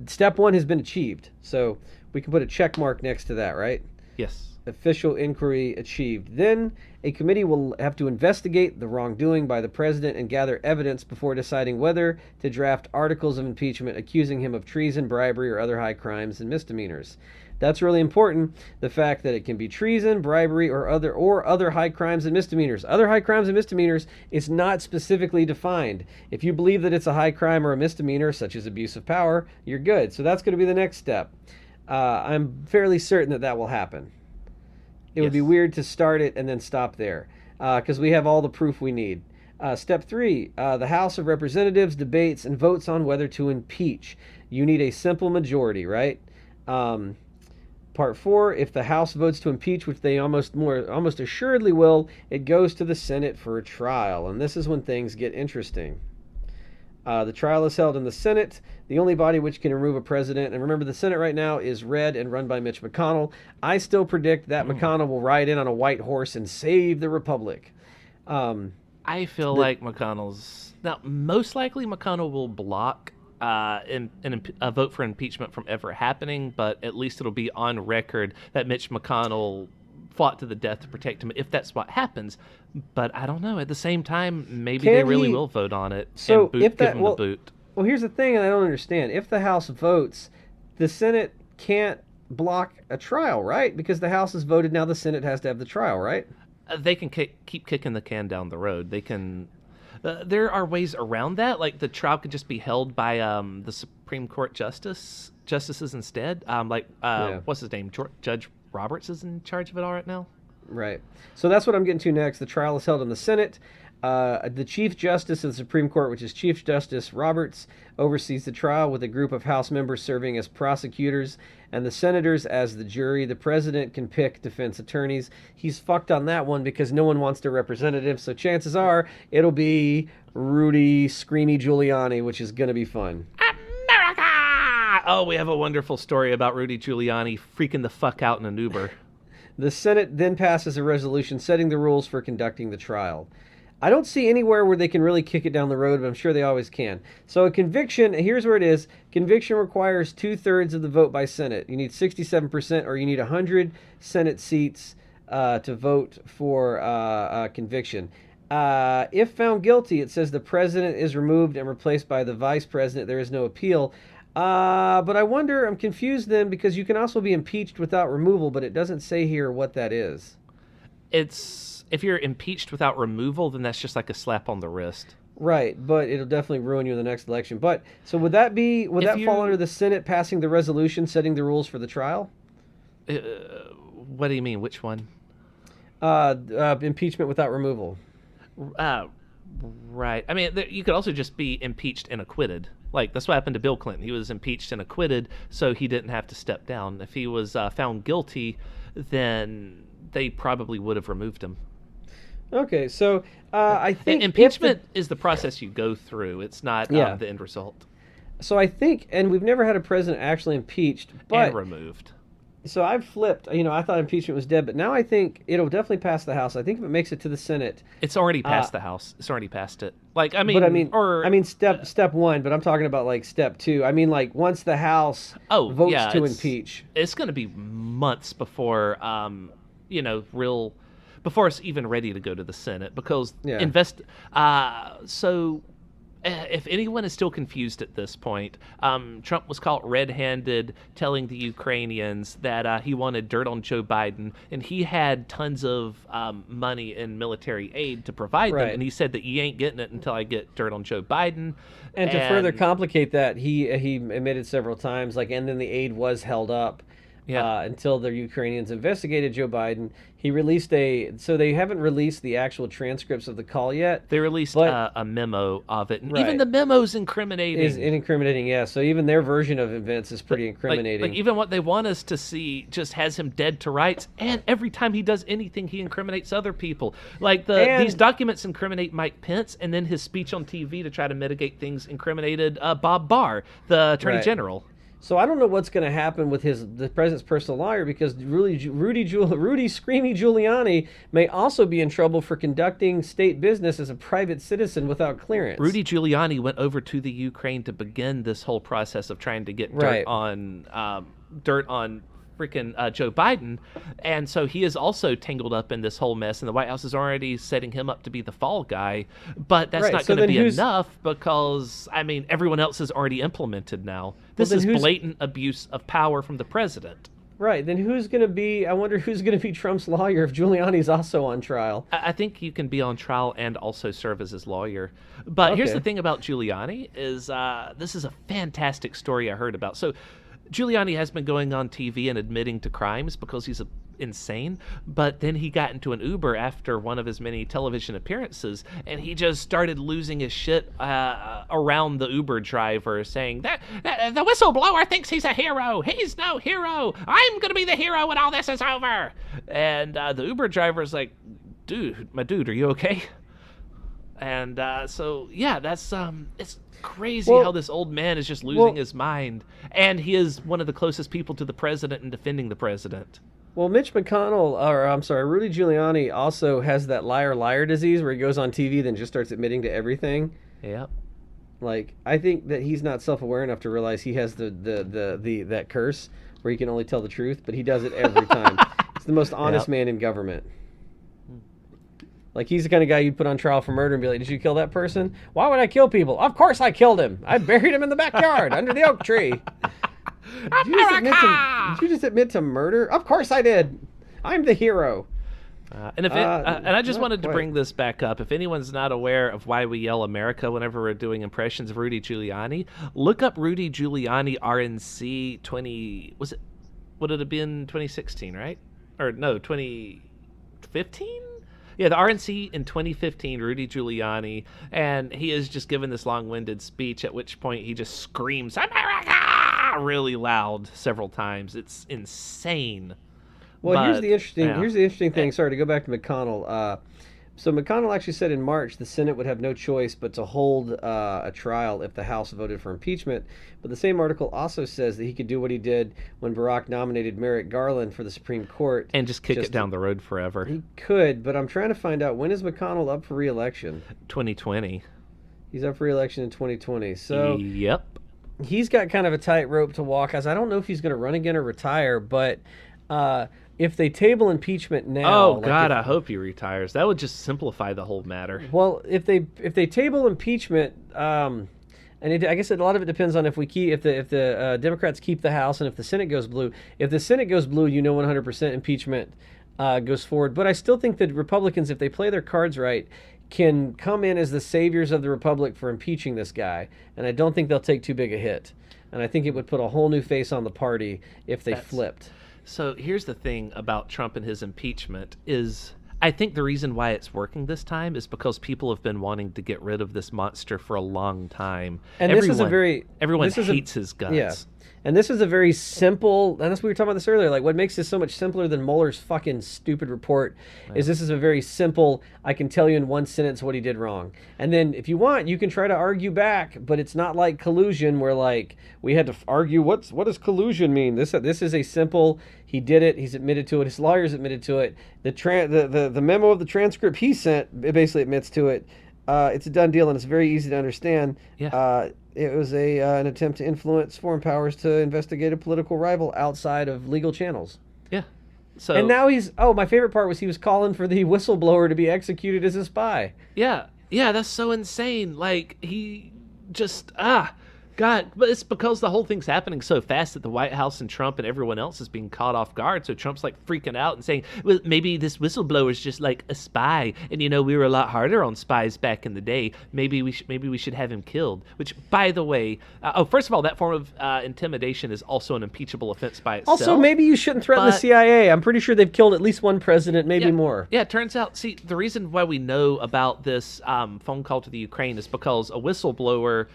step 1 has been achieved. So we can put a check mark next to that, right? Yes. Official inquiry achieved. Then a committee will have to investigate the wrongdoing by the president and gather evidence before deciding whether to draft articles of impeachment accusing him of treason, bribery, or other high crimes and misdemeanors. That's really important. The fact that it can be treason, bribery, or other high crimes and misdemeanors. Other high crimes and misdemeanors is not specifically defined. If you believe that it's a high crime or a misdemeanor, such as abuse of power, you're good. So that's going to be the next step. I'm fairly certain that will happen. It would be weird to start it and then stop there, because we have all the proof we need. Step 3, the House of Representatives debates and votes on whether to impeach. You need a simple majority, right? Part 4, if the House votes to impeach, which they almost assuredly will, it goes to the Senate for a trial. And this is when things get interesting. The trial is held in the Senate, the only body which can remove a president. And remember, the Senate right now is red and run by Mitch McConnell. I still predict that McConnell will ride in on a white horse and save the republic. I feel like McConnell's... Now, most likely McConnell will block a vote for impeachment from ever happening, but at least it'll be on record that Mitch McConnell fought to the death to protect him if that's what happens. But I don't know. At the same time, maybe they really will vote on it and give him the boot. Well, here's the thing, and I don't understand. If the House votes, the Senate can't block a trial, right? Because the House has voted, now the Senate has to have the trial, right? They can keep kicking the can down the road. They can. There are ways around that. Like the trial could just be held by the Supreme Court justices instead. What's his name? Judge Roberts is in charge of it all right now. Right. So that's what I'm getting to next. The trial is held in the Senate. The Chief Justice of the Supreme Court, which is Chief Justice Roberts, oversees the trial with a group of House members serving as prosecutors and the senators as the jury. The president can pick defense attorneys. He's fucked on that one because no one wants to represent him, so chances are it'll be Rudy Screamy Giuliani, which is going to be fun. America! Oh, we have a wonderful story about Rudy Giuliani freaking the fuck out in an Uber. The Senate then passes a resolution setting the rules for conducting the trial. I don't see anywhere where they can really kick it down the road, but I'm sure they always can. So a conviction, here's where it is. Conviction requires 2/3 of the vote by Senate. You need 67% or you need 100 Senate seats to vote for conviction. If found guilty, it says the president is removed and replaced by the vice president. There is no appeal. But I wonder, I'm confused then, because you can also be impeached without removal, but it doesn't say here what that is. If you're impeached without removal, then that's just like a slap on the wrist. Right, but it'll definitely ruin you in the next election. But so would that fall under the Senate passing the resolution setting the rules for the trial? What do you mean? Which one? Impeachment without removal. Right. I mean, you could also just be impeached and acquitted. Like, that's what happened to Bill Clinton. He was impeached and acquitted, so he didn't have to step down. If he was found guilty, then they probably would have removed him. Okay, so I think impeachment is the process you go through. It's not the end result. So I think, and we've never had a president actually impeached, but and removed. So I've flipped. I thought impeachment was dead, but now I think it'll definitely pass the House. I think if it makes it to the Senate, it's already passed the House. It's already passed it. Step one. But I'm talking about like step two. I mean, like once the House votes to impeach, it's going to be months before before it's even ready to go to the Senate, because if anyone is still confused at this point, Trump was caught red-handed telling the Ukrainians that he wanted dirt on Joe Biden, and he had tons of money and military aid to provide them, and he said that you ain't getting it until I get dirt on Joe Biden. And to further complicate that, he admitted several times, and then the aid was held up. Until the Ukrainians investigated Joe Biden. He released so they haven't released the actual transcripts of the call yet. They released a memo of it. And even the memo's incriminating. Is incriminating, yeah. So even their version of events is pretty incriminating. Like even what they want us to see just has him dead to rights. And every time he does anything, he incriminates other people. Like these documents incriminate Mike Pence, and then his speech on TV to try to mitigate things incriminated Bob Barr, the Attorney General. So I don't know what's going to happen with the president's personal lawyer, because Rudy Screamy Giuliani may also be in trouble for conducting state business as a private citizen without clearance. Rudy Giuliani went over to the Ukraine to begin this whole process of trying to get dirt on freaking Joe Biden, and so he is also tangled up in this whole mess, and the White House is already setting him up to be the fall guy. But that's not going to be enough, because everyone else is already implemented now. This is blatant abuse of power from the president. Right, then I wonder who's going to be Trump's lawyer if Giuliani's also on trial. I think you can be on trial and also serve as his lawyer. But here's the thing about Giuliani is this is a fantastic story I heard about. So Giuliani has been going on TV and admitting to crimes because he's insane, but then he got into an Uber after one of his many television appearances, and he just started losing his shit around the Uber driver, saying that the whistleblower thinks he's a hero. He's no hero. I'm going to be the hero when all this is over. And the Uber driver's like, my dude, are you okay? And that's it's crazy how this old man is just losing his mind, and he is one of the closest people to the president and defending the president. Well, Rudy Giuliani also has that liar disease where he goes on TV then just starts admitting to everything. Yeah. Like, I think that he's not self-aware enough to realize he has the that curse where he can only tell the truth, but he does it every time. He's the most honest Yep. man in government. Like, he's the kind of guy you'd put on trial for murder and be like, did you kill that person? Why would I kill people? Of course I killed him. I buried him in the backyard under the oak tree. Did you just admit to murder? Of course I did. I'm the hero. And I just not wanted to quite. bring this back up. If anyone's not aware of why we yell America whenever we're doing impressions of Rudy Giuliani, look up Rudy Giuliani RNC 20. Was it? Would it have been 2016, right? Or no, 2015? Yeah, the RNC in 2015, Rudy Giuliani, and he has just given this long-winded speech at which point he just screams America really loud several times. It's insane. Well, here's But, the interesting yeah. here's the interesting thing. Sorry to go back to McConnell. So McConnell actually said in March the Senate would have no choice but to hold a trial if the House voted for impeachment. But the same article also says that he could do what he did when Barack nominated Merrick Garland for the Supreme Court. And just kick it down the road forever. He could, but I'm trying to find out, when is McConnell up for re-election? 2020. He's up for re-election in 2020. So Yep. he's got kind of a tightrope to walk, as I don't know if he's going to run again or retire, but if they table impeachment now... Oh like God, if- I hope he retires. That would just simplify the whole matter. Well, if they table impeachment, I guess a lot of it depends on if the Democrats keep the House and if the Senate goes blue. If the Senate goes blue, 100% impeachment goes forward. But I still think that Republicans, if they play their cards right, can come in as the saviors of the Republic for impeaching this guy, and I don't think they'll take too big a hit. And I think it would put a whole new face on the party if they flipped. So here's the thing about Trump and his impeachment is I think the reason why it's working this time is because people have been wanting to get rid of this monster for a long time. And everyone, this is a very everyone this is a- hates his guts. Yeah. And this is a very simple, and that's we were talking about this earlier, like what makes this so much simpler than Mueller's fucking stupid report is this is a very simple, I can tell you in one sentence what he did wrong. And then if you want, you can try to argue back, but it's not like collusion where like we had to argue what does collusion mean? This is a simple, he did it, he's admitted to it, his lawyers admitted to it. The memo of the transcript he sent, it basically admits to it. It's a done deal and it's very easy to understand. Yeah. It was an attempt to influence foreign powers to investigate a political rival outside of legal channels. Yeah. So And now my favorite part was he was calling for the whistleblower to be executed as a spy. yeah, that's so insane. Like he just God, but it's because the whole thing's happening so fast that the White House and Trump and everyone else is being caught off guard. So Trump's like freaking out and saying, well, maybe this whistleblower is just like a spy. And, we were a lot harder on spies back in the day. Maybe we should have him killed. Which, by the way, first of all, that form of intimidation is also an impeachable offense by itself. Also, maybe you shouldn't threaten the But- CIA. I'm pretty sure they've killed at least one president, maybe more. Yeah, it turns out, the reason why we know about this phone call to the Ukraine is because a whistleblower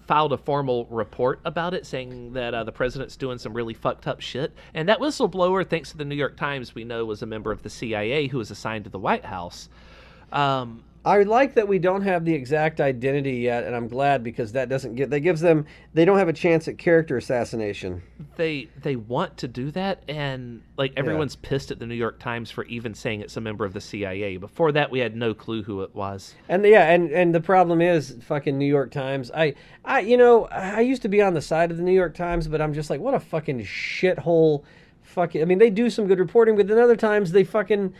filed a formal report about it saying that the president's doing some really fucked up shit. And that whistleblower, thanks to the New York Times, we know was a member of the CIA who was assigned to the White House. I like that we don't have the exact identity yet, and I'm glad because they don't have a chance at character assassination. They want to do that, and like everyone's pissed at the New York Times for even saying it's a member of the CIA. Before that, we had no clue who it was. And and the problem is fucking New York Times. I used to be on the side of the New York Times, but I'm just like, what a fucking shithole. Fucking, I mean, they do some good reporting, but then other times they fucking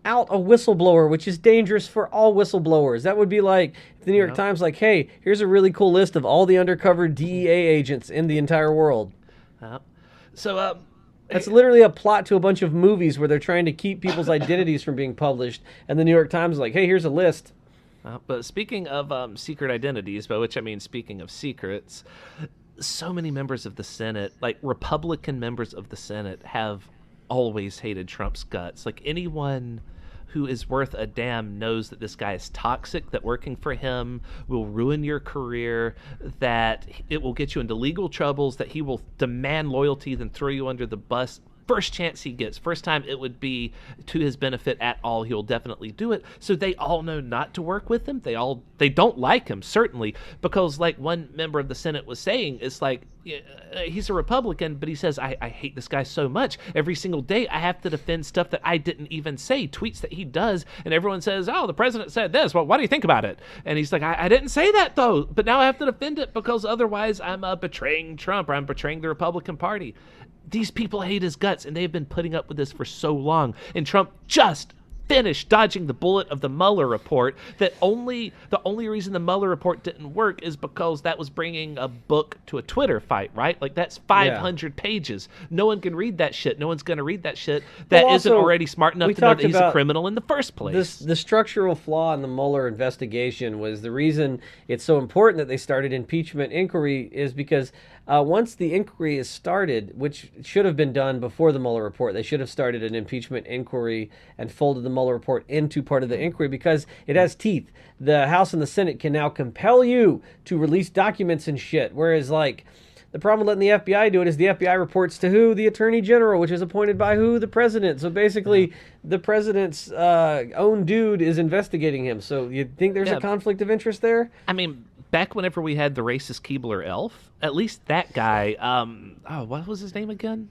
out a whistleblower, which is dangerous for all whistleblowers. That would be like if the New York Times like, hey, here's a really cool list of all the undercover DEA agents in the entire world. That's literally a plot to a bunch of movies where they're trying to keep people's identities from being published, and the New York Times is like, hey, here's a list. But speaking of secret identities, by which I mean speaking of secrets, so many members of the Senate, like Republican members of the Senate, have always hated Trump's guts. Like anyone who is worth a damn knows that this guy is toxic, that working for him will ruin your career, that it will get you into legal troubles, that he will demand loyalty, then throw you under the bus first chance he gets, first time it would be to his benefit at all, he'll definitely do it. So they all know not to work with him. They don't like him, certainly, because like one member of the Senate was saying, it's like, he's a Republican, but he says, I hate this guy so much. Every single day I have to defend stuff that I didn't even say, tweets that he does, and everyone says, oh, the president said this. Well, what do you think about it? And he's like, I didn't say that, though, but now I have to defend it because otherwise I'm betraying Trump, or I'm betraying the Republican Party. These people hate his guts, and they've been putting up with this for so long, and Trump just finished dodging the bullet of the Mueller report. The only reason the Mueller report didn't work is because that was bringing a book to a Twitter fight, right? Like, that's 500 pages. No one can read that shit. No one's going to read that shit that isn't already smart enough to know that he's a criminal in the first place. The structural flaw in the Mueller investigation was the reason it's so important that they started impeachment inquiry is because once the inquiry is started, which should have been done before the Mueller report, they should have started an impeachment inquiry and folded the Mueller report into part of the inquiry because it has teeth. The House and the Senate can now compel you to release documents and shit, whereas like the problem with letting the FBI do it is the FBI reports to who? The Attorney General, which is appointed by who? The President. So basically, the President's own dude is investigating him. So you think there's a conflict of interest there? I mean, back whenever we had the racist Keebler elf, at least that guy, what was his name again?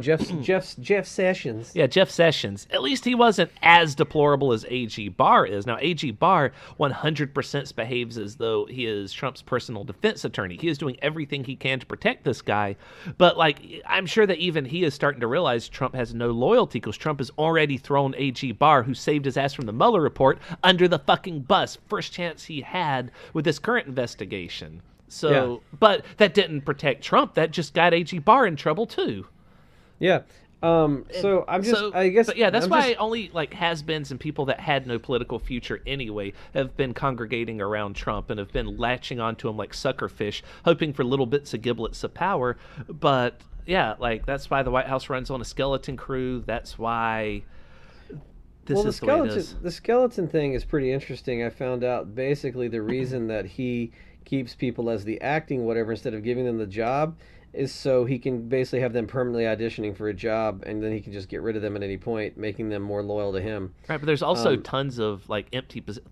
Jeff Sessions. Yeah, Jeff Sessions. At least he wasn't as deplorable as A.G. Barr is. Now, A.G. Barr 100% behaves as though he is Trump's personal defense attorney. He is doing everything he can to protect this guy. But, like, I'm sure that even he is starting to realize Trump has no loyalty because Trump has already thrown A.G. Barr, who saved his ass from the Mueller report, under the fucking bus. First chance he had with this current investigation. So, but that didn't protect Trump. That just got A.G. Barr in trouble, too. Yeah. So I'm just, I guess. But yeah, that's why only like has-beens and people that had no political future anyway have been congregating around Trump and have been latching onto him like suckerfish, hoping for little bits of giblets of power. But yeah, like that's why the White House runs on a skeleton crew. That's why this is the way it is. The skeleton thing is pretty interesting. I found out basically the reason that he keeps people as the acting whatever instead of giving them the job is so he can basically have them permanently auditioning for a job, and then he can just get rid of them at any point, making them more loyal to him. Right, but there's also tons of like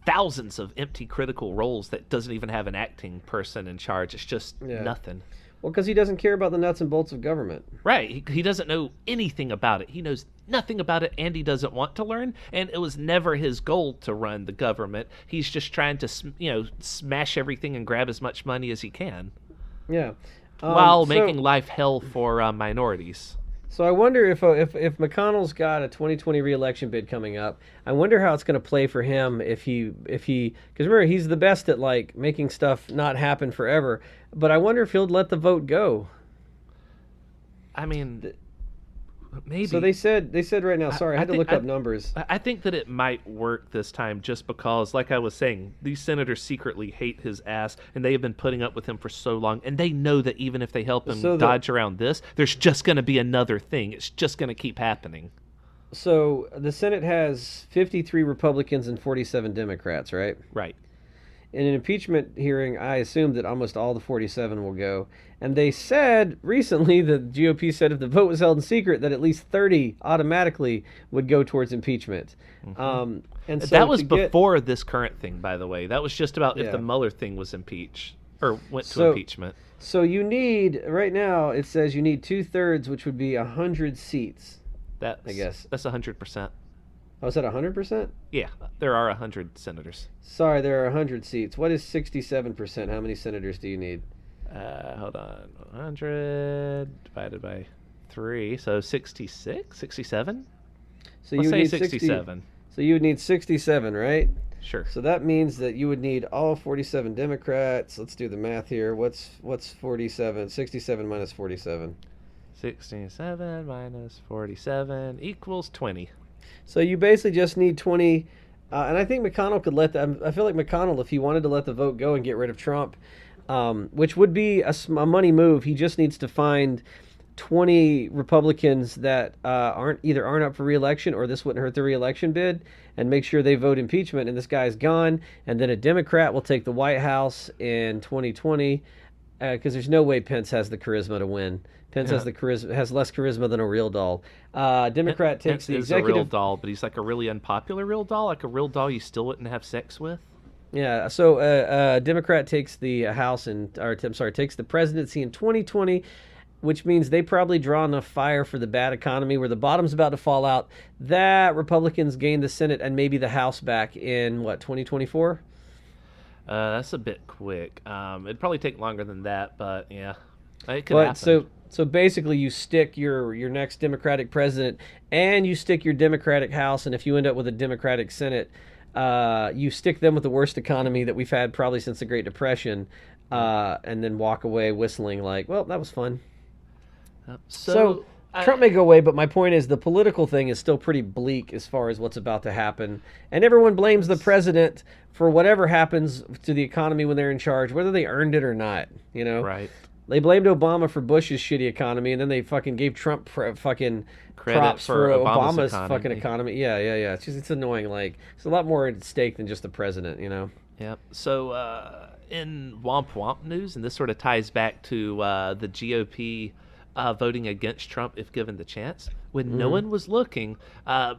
thousands of empty critical roles that doesn't even have an acting person in charge. It's just nothing. Well, because he doesn't care about the nuts and bolts of government. Right, he doesn't know anything about it. He knows nothing about it, and he doesn't want to learn. And it was never his goal to run the government. He's just trying to, smash everything and grab as much money as he can. Yeah. While making life hell for minorities. So I wonder if McConnell's got a 2020 re-election bid coming up. I wonder how it's going to play for him if he because remember he's the best at like making stuff not happen forever. But I wonder if he'll let the vote go. I mean, maybe. So they said right now. Sorry, I had to look up numbers. I think that it might work this time just because, like I was saying, these senators secretly hate his ass, and they have been putting up with him for so long, and they know that even if they help him dodge around this, there's just going to be another thing. It's just going to keep happening. So the Senate has 53 Republicans and 47 Democrats, right? Right. In an impeachment hearing, I assume that almost all the 47 will go. And they said recently, the GOP said if the vote was held in secret, that at least 30 automatically would go towards impeachment. Mm-hmm. And so that was before this current thing, by the way. That was just about if the Mueller thing was impeached or went to impeachment. So you need, right now, it says you need 2/3, which would be 100 seats. I guess. That's 100%. Oh, is that 100%? Yeah, there are 100 senators. Sorry, there are 100 seats. What is 67%? How many senators do you need? Hold on. 100 divided by 3, so 66? 67? So Let's you say need 67. So you would need 67, right? Sure. So that means that you would need all 47 Democrats. Let's do the math here. What's 47? 67 minus 47. 67 minus 47 equals 20. So you basically just need 20, and I think McConnell could let them. I feel like McConnell, if he wanted to let the vote go and get rid of Trump, which would be a money move, he just needs to find 20 Republicans that aren't up for re-election, or this wouldn't hurt the re-election bid, and make sure they vote impeachment, and this guy's gone, and then a Democrat will take the White House in 2020. because there's no way Pence has the charisma to win. Pence has Yeah. the charisma, has less charisma than a real doll. Democrat takes Pence the is a real executive. doll, but he's like a really unpopular real doll, like a real doll you still wouldn't have sex with. Yeah, so Democrat takes the House and, or I'm sorry, takes the presidency in 2020, which means they probably draw enough fire for the bad economy where the bottom's about to fall out that Republicans gain the Senate and maybe the House back in what 2024. That's a bit quick. It'd probably take longer than that, but yeah, it could But happen. so basically, you stick your next Democratic president and you stick your Democratic House, and if you end up with a Democratic Senate, you stick them with the worst economy that we've had probably since the Great Depression, and then walk away whistling like, well, that was fun. So Trump may go away, but my point is the political thing is still pretty bleak as far as what's about to happen. And everyone blames the president for whatever happens to the economy when they're in charge, whether they earned it or not. You know, right. they blamed Obama for Bush's shitty economy, and then they fucking gave Trump fucking Credit props for for Obama's Obama's economy. fucking economy. Yeah. It's annoying. Like, it's a lot more at stake than just the president. You know. Yep. So in Womp Womp news, and this sort of ties back to the GOP voting against Trump if given the chance. When no one was looking,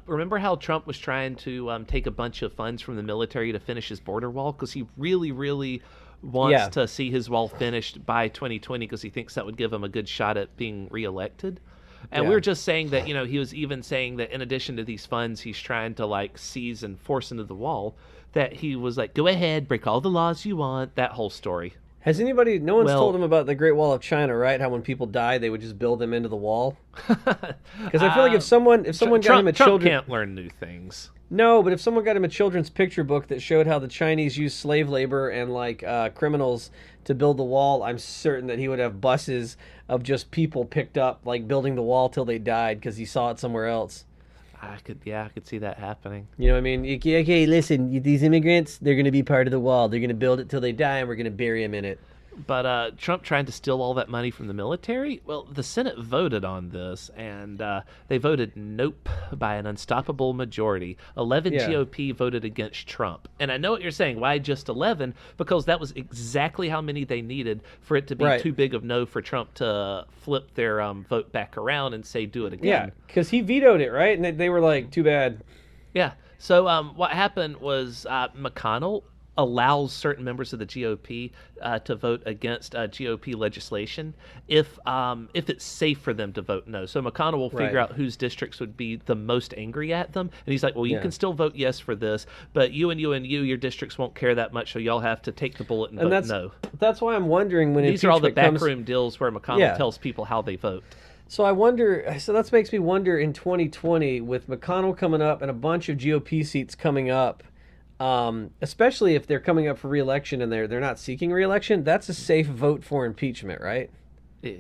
remember how Trump was trying to take a bunch of funds from the military to finish his border wall? Because he really, really wants Yeah. to see his wall finished by 2020 because he thinks that would give him a good shot at being reelected. And we Yeah. were just saying that, he was even saying that in addition to these funds, he's trying to like seize and force into the wall, that he was like, go ahead, break all the laws you want, that whole story. Has anybody? No one's Well- told him about the Great Wall of China, right? How when people die, they would just build them into the wall. Because I feel like if someone got him a Trump children, can't learn new things. no, but if someone got him a children's picture book that showed how the Chinese used slave labor and like criminals to build the wall, I'm certain that he would have buses of just people picked up like building the wall till they died because he saw it somewhere else. I could see that happening. You know what I mean? Okay, listen, these immigrants, they're going to be part of the wall. They're going to build it till they die, and we're going to bury them in it. But Trump trying to steal all that money from the military? Well, the Senate voted on this, and they voted nope by an unstoppable majority. 11 Yeah. GOP voted against Trump. And I know what you're saying. Why just 11? Because that was exactly how many they needed for it to be Right. too big of no for Trump to flip their vote back around and say do it Yeah, again. because he vetoed it, right? And they were like, too bad. Yeah. So what happened was McConnell allows certain members of the GOP to vote against GOP legislation if it's safe for them to vote no. So McConnell will figure Right. out whose districts would be the most angry at them, and he's like, well, you Yeah. can still vote yes for this, but you and your districts won't care that much, so y'all have to take the bullet and And vote no. that's why I'm wondering when These are all the impeachment comes. backroom deals where McConnell Yeah. tells people how they vote. So I wonder. So that makes me wonder in 2020 with McConnell coming up and a bunch of GOP seats coming up, especially if they're coming up for re-election and they're not seeking re-election. That's a safe vote for impeachment, right? Eh,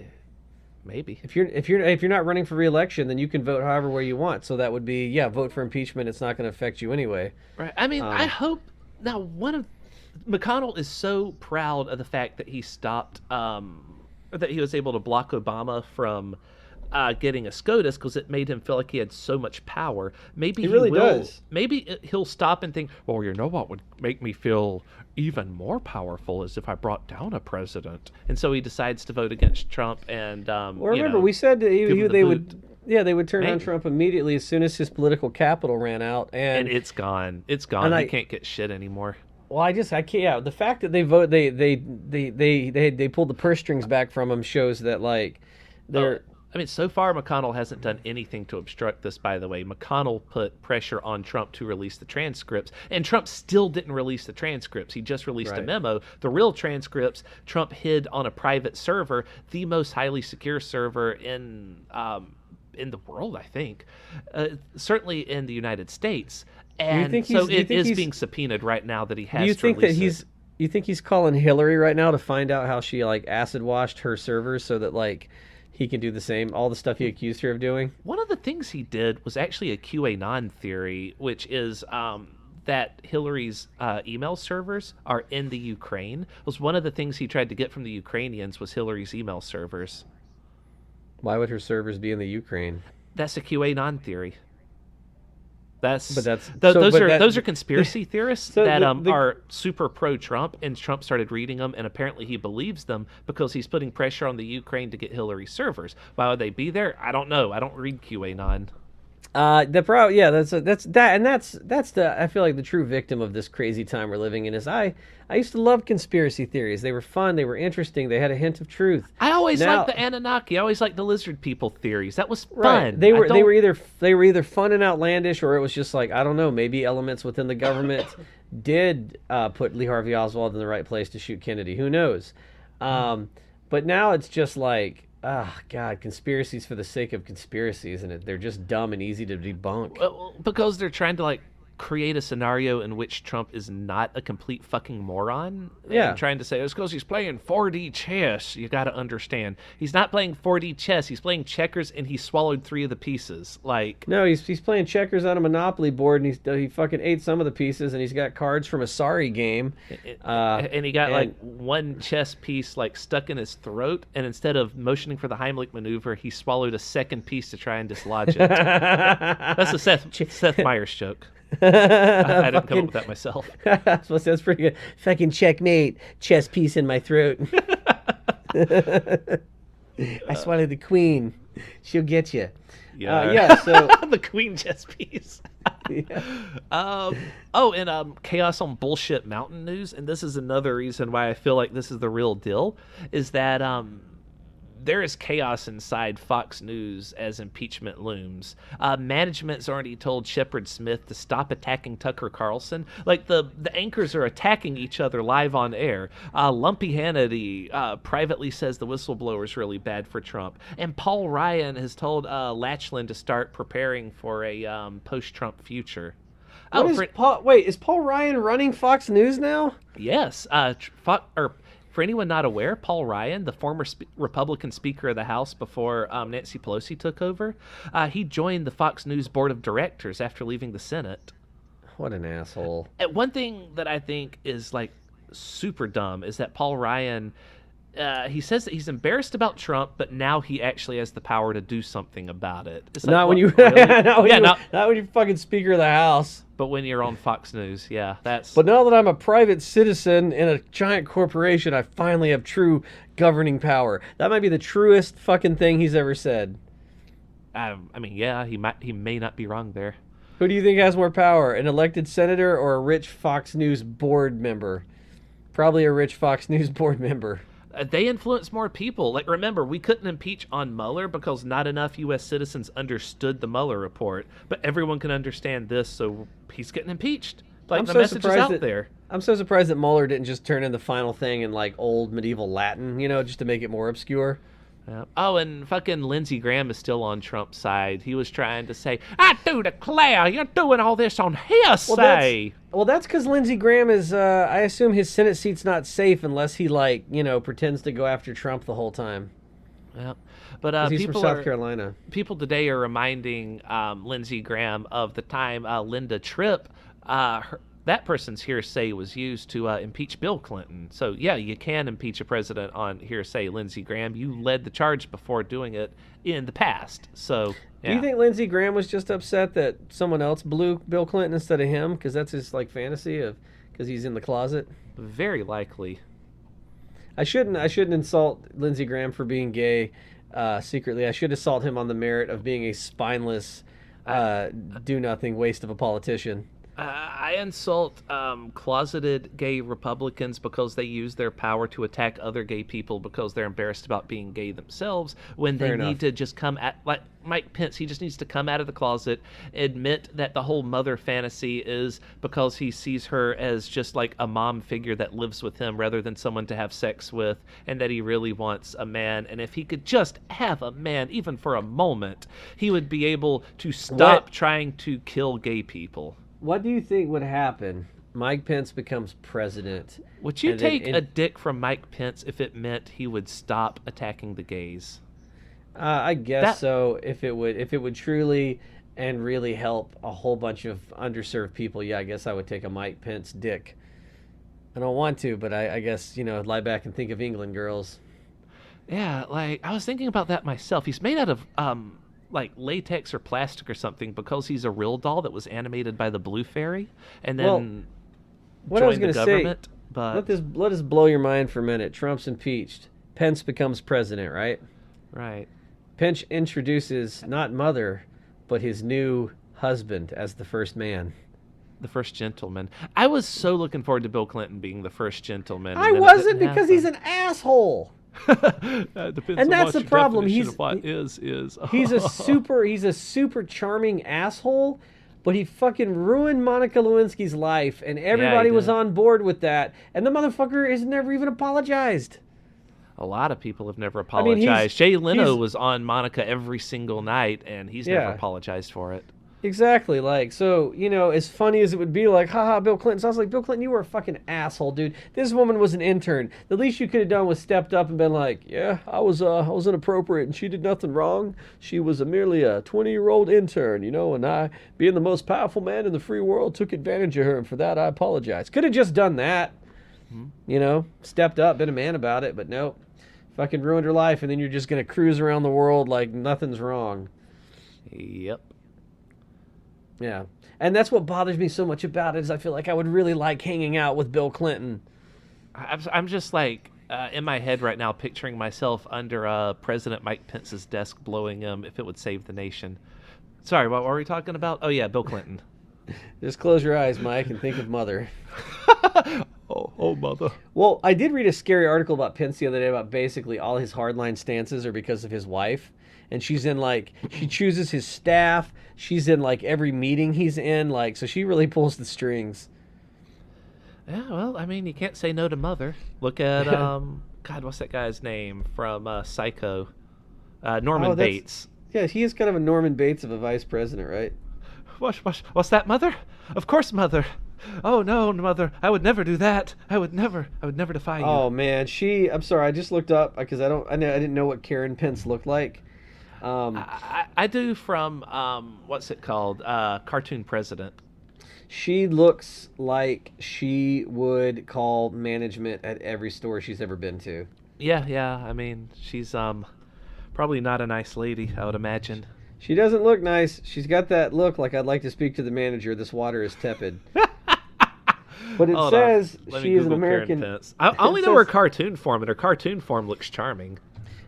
maybe. If you're not running for re-election, then you can vote however way you want. So that would be vote for impeachment. It's not going to affect you anyway. Right. I mean, I hope now McConnell is so proud of the fact that he stopped, or that he was able to block Obama from getting a SCOTUS because it made him feel like he had so much power. Maybe He really will, does. Maybe he'll stop and think, Well, you know what would make me feel even more powerful is if I brought down a president. and so he decides to vote against Trump. And Well, remember we said that give him the they boot. they would turn on Maybe. Trump immediately as soon as his political capital ran out, and it's gone. It's gone. And He I- can't get shit anymore. Well, I can't. Yeah, the fact that they pulled the purse strings back from him shows that like they're. I mean, so far McConnell hasn't done anything to obstruct this, by the way. McConnell put pressure on Trump to release the transcripts, and Trump still didn't release the transcripts. He just released a Right. memo. The real transcripts, Trump hid on a private server, the most highly secure server in the world, I think. Certainly in the United States. And think so he's- do you it think is he's- being subpoenaed right now that he has Do you to think that release it. you think he's calling Hillary right now to find out how she like acid washed her servers so that like he can do the same, all the stuff he accused her of doing? One of the things he did was actually a QAnon theory, which is that Hillary's email servers are in the Ukraine. It was one of the things he tried to get from the Ukrainians was Hillary's email servers. Why would her servers be in the Ukraine? That's a QAnon theory. But that's those are conspiracy theorists so that the are super pro-Trump, and Trump started reading them, and apparently he believes them because he's putting pressure on the Ukraine to get Hillary servers. Why would they be there? I don't know. I don't read QAnon. that's that, and that's the, I feel like the true victim of this crazy time we're living in is I used to love conspiracy theories. They were fun, they were interesting, they had a hint of truth. I always Now, liked the Anunnaki. I always liked the lizard people theories. That was fun. right, they were either fun and outlandish, or it was just like, I don't know, maybe elements within the government did put Lee Harvey Oswald in the right place to shoot Kennedy. Who knows? But now it's just like, God, conspiracies for the sake of conspiracies, and they're just dumb and easy to debunk. Well, because they're trying to create a scenario in which Trump is not a complete fucking moron. Yeah. And trying to say it's because he's playing 4D chess. You got to understand, he's not playing 4D chess. He's playing checkers, and he swallowed 3 of the pieces. No, he's playing checkers on a Monopoly board, and he fucking ate some of the pieces, and he's got cards from a Sorry game. And he got one chess piece stuck in his throat, and instead of motioning for the Heimlich maneuver, he swallowed a second piece to try and dislodge it. That's a Seth Meyers joke. I didn't come up with that myself. That's pretty good. Fucking checkmate. Chess piece in my throat. I swallowed the queen. She'll get you. Yeah. So the queen chess piece. yeah. Chaos on Bullshit Mountain News, and this is another reason why I feel like this is the real deal, is that there is chaos inside Fox News as impeachment looms. Management's already told Shepard Smith to stop attacking Tucker Carlson. The anchors are attacking each other live on air. Lumpy Hannity privately says the whistleblower is really bad for Trump. And Paul Ryan has told Lachlan to start preparing for a post-Trump future. Is Paul Ryan running Fox News now? Yes. For anyone not aware, Paul Ryan, the former Republican Speaker of the House before Nancy Pelosi took over, he joined the Fox News board of directors after leaving the Senate. What an asshole. And one thing that I think is super dumb is that Paul Ryan, he says that he's embarrassed about Trump, but now he actually has the power to do something about it. It's Not when you, really? not when you're fucking Speaker of the House. But when you're on Fox News, yeah, that's. But now that I'm a private citizen in a giant corporation, I finally have true governing power. That might be the truest fucking thing he's ever said. I mean, yeah, he may not be wrong there. Who do you think has more power, an elected senator or a rich Fox News board member? Probably a rich Fox News board member. They influence more people. Remember, we couldn't impeach on Mueller because not enough U.S. citizens understood the Mueller report. But everyone can understand this, so he's getting impeached. The message is out there. I'm so surprised that Mueller didn't just turn in the final thing in old medieval Latin, just to make it more obscure. Yeah. Oh, and fucking Lindsey Graham is still on Trump's side. He was trying to say, I do declare you're doing all this on hearsay. Well, that's because Lindsey Graham is, I assume his Senate seat's not safe unless he, pretends to go after Trump the whole time. Yeah. But he's from South Carolina. People today are reminding Lindsey Graham of the time Linda Tripp, that person's hearsay was used to impeach Bill Clinton. So, yeah, you can impeach a president on hearsay, Lindsey Graham. You led the charge before doing it in the past. So, yeah. Do you think Lindsey Graham was just upset that someone else blew Bill Clinton instead of him? Because that's his, fantasy of, because he's in the closet? Very likely. I shouldn't insult Lindsey Graham for being gay secretly. I should assault him on the merit of being a spineless, do-nothing waste of a politician. I insult closeted gay Republicans because they use their power to attack other gay people because they're embarrassed about being gay themselves when they need to just come at, Mike Pence, he just needs to come out of the closet, admit that the whole mother fantasy is because he sees her as just a mom figure that lives with him rather than someone to have sex with, and that he really wants a man. And if he could just have a man, even for a moment, he would be able to stop trying to kill gay people. What do you think would happen? Mike Pence becomes president. Would you take a dick from Mike Pence if it meant he would stop attacking the gays? I guess so. If it would truly and really help a whole bunch of underserved people, yeah, I guess I would take a Mike Pence dick. I don't want to, but I guess, lie back and think of England girls. Yeah, I was thinking about that myself. He's made out of like latex or plastic or something because he's a real doll that was animated by the Blue Fairy and then Well, what I was joined the going to say, government. But let us blow your mind for a minute. Trump's impeached. Pence becomes president, right? right. Pence introduces not mother, but his new husband as the first man. The first gentleman. I was so looking forward to Bill Clinton being the first gentleman. I then it wasn't didn't because he's an asshole. happen. Depends And on that's what the your problem. definition He's of what is. he's a super charming asshole, but he fucking ruined Monica Lewinsky's life, and everybody was did. on board with that. And the motherfucker has never even apologized. A lot of people have never I mean, apologized. Jay Leno he's- was on Monica every single night, and he's never Yeah. apologized for it. Exactly. Like, so, as funny as it would be, like, haha, Bill Clinton. So I was like, Bill Clinton, you were a fucking asshole, dude. This woman was an intern. The least you could have done was stepped up and been like, yeah, I was inappropriate and she did nothing wrong. She was merely a 20-year-old intern, and I, being the most powerful man in the free world, took advantage of her, and for that I apologize. Could have just done that. Stepped up, been a man about it, but nope. Fucking ruined her life, and then you're just going to cruise around the world like nothing's wrong. Yep. Yeah. And that's what bothers me so much about it is I feel like I would really like hanging out with Bill Clinton. I'm just like in my head right now picturing myself under President Mike Pence's desk blowing him if it would save the nation. Sorry, what were we talking about? Oh, yeah, Bill Clinton. Just close your eyes, Mike, and think of mother. oh, mother. Well, I did read a scary article about Pence the other day about basically all his hardline stances are because of his wife. And she's in, like, she chooses his staff. She's in, like, every meeting he's in. Like, so she really pulls the strings. Yeah, well, I mean, you can't say no to mother. Look at, God, what's that guy's name from Psycho? Norman Bates. Yeah, he is kind of a Norman Bates of a vice president, right? What's that, mother? Of course, mother. Oh, no, mother. I would never do that. I would never defy you. Oh, man. I'm sorry, I just looked up because I didn't know what Karen Pence looked like. I do from, what's it called? Cartoon President. She looks like she would call management at every store she's ever been to. Yeah. I mean, she's probably not a nice lady, I would imagine. She doesn't look nice. She's got that look like I'd like to speak to the manager. This water is tepid. But it says she is an American. I only know her cartoon form, and her cartoon form looks charming.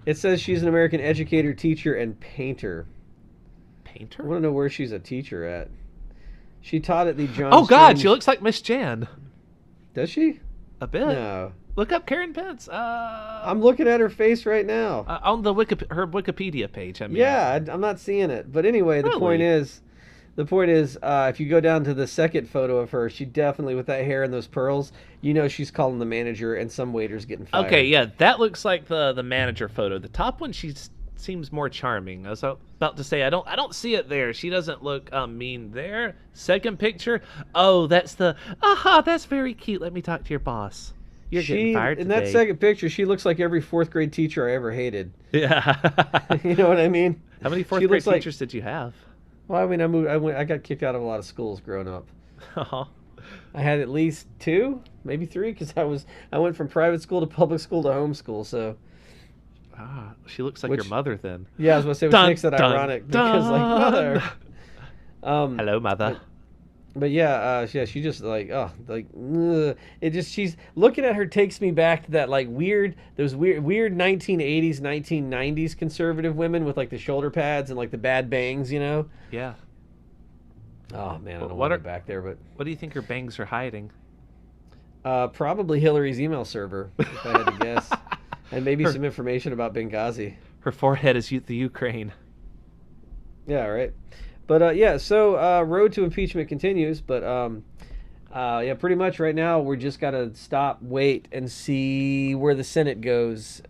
It says she's an American educator, teacher, and painter. Painter? I want to know where she's a teacher at. She taught at the John. Oh God, Strange- she looks like Miss Jan. Does she? A bit. No. Look up Karen Pence. I'm looking at her face right now. On the her Wikipedia page. I mean. Yeah, I'm not seeing it. But anyway, the point is, if you go down to the second photo of her, she definitely, with that hair and those pearls, she's calling the manager and some waiter's getting fired. Okay, yeah, that looks like the manager photo. The top one, she seems more charming. I was about to say, I don't see it there. She doesn't look mean there. Second picture, oh, that's that's very cute. Let me talk to your boss. You're getting fired in today. that second picture, she looks like every fourth grade teacher I ever hated. Yeah. You know what I mean? How many fourth grade teachers did you have? Well, I mean, I got kicked out of a lot of schools growing up. Uh-huh. I had at least 2, maybe 3, because I went from private school to public school to homeschool. So. She looks like your mother then. Yeah, I was going to say, which makes that ironic because, like, mother. Hello, mother. But yeah, she just she's looking at her takes me back to that like those weird 1980s, 1990s conservative women with like the shoulder pads and like the bad bangs, Yeah. Oh man, I don't want to go back there, but what do you think her bangs are hiding? Probably Hillary's email server, if I had to guess, and maybe some information about Benghazi. Her forehead is the Ukraine. Yeah, right. But so road to impeachment continues. But pretty much right now we're just gotta wait, and see where the Senate goes.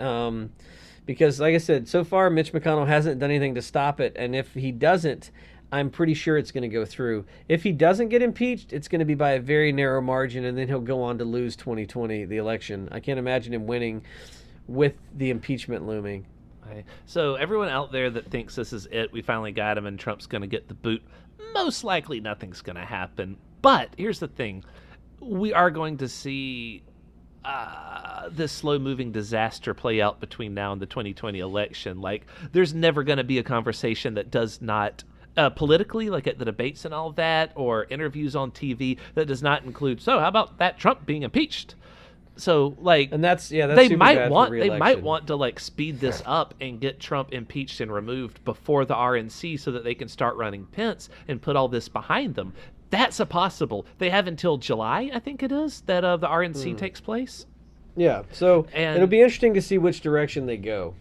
Because, like I said, so far Mitch McConnell hasn't done anything to stop it, and if he doesn't, I'm pretty sure it's going to go through. If he doesn't get impeached, it's going to be by a very narrow margin, and then he'll go on to lose 2020, the election. I can't imagine him winning with the impeachment looming. So everyone out there that thinks this is it, we finally got him and Trump's going to get the boot, most likely nothing's going to happen. But here's the thing. We are going to see this slow-moving disaster play out between now and the 2020 election. Like, there's never going to be a conversation that does not, politically, like at the debates and all of that, or interviews on TV, that does not include, so how about that Trump being impeached? So, like, And that's they super might bad for want they re-election. might want to like speed this up and get Trump impeached and removed before the RNC so that they can start running Pence and put all this behind them. That's a possible. They have until July, I think it is, that the RNC takes place. Yeah, so And- it'll be interesting to see which direction they go.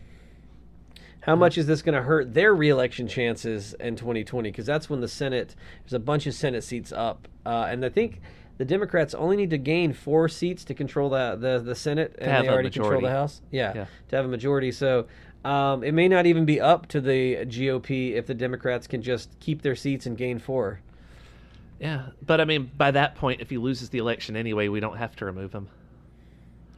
How much is this going to hurt their re-election chances in 2020? Because that's when the Senate, there's a bunch of Senate seats up. And I think the Democrats only need to gain 4 seats to control the Senate, and have they a already control majority. the House. Yeah. To have a majority. So it may not even be up to the GOP if the Democrats can just keep their seats and gain 4. Yeah, but I mean, by that point, if he loses the election anyway, we don't have to remove him.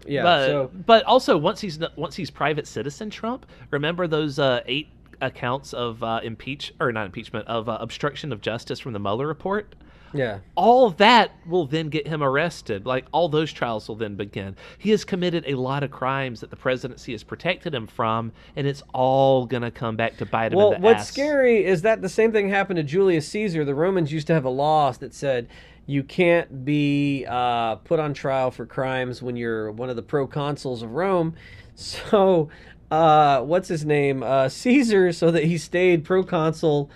Yeah, But also once he's private citizen Trump, remember those 8 accounts of obstruction of justice from the Mueller report? yeah. All of that will then get him arrested. Like, all those trials will then begin. He has committed a lot of crimes that the presidency has protected him from, and it's all going to come back to bite him Well, in the what's ass. scary is that the same thing happened to Julius Caesar. The Romans used to have a law that said you can't be put on trial for crimes when you're one of the proconsuls of Rome. So, what's his name? Caesar, so that he stayed proconsul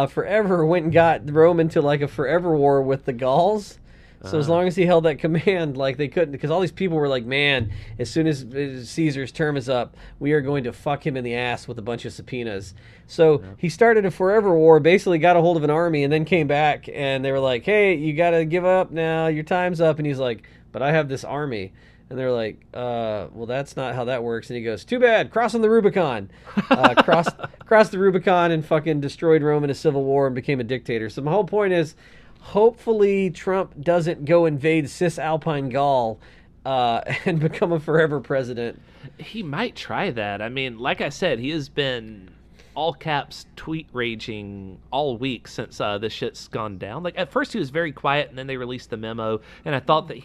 forever, went and got Rome into like a forever war with the Gauls. So as long as he held that command, like they couldn't, because all these people were like, man, as soon as Caesar's term is up, we are going to fuck him in the ass with a bunch of subpoenas. So he started a forever war, basically got a hold of an army, and then came back, and they were like, hey, you got to give up now, your time's up. And he's like, but I have this army. And they're like, well, that's not how that works. And he goes, too bad, crossing the Rubicon. Crossed the Rubicon and fucking destroyed Rome in a civil war and became a dictator. So my whole point is, hopefully Trump doesn't go invade Cisalpine Gaul and become a forever president. He might try that. I mean, like I said, he has been all caps tweet raging all week since this shit's gone down. Like, at first he was very quiet, and then they released the memo, and I thought that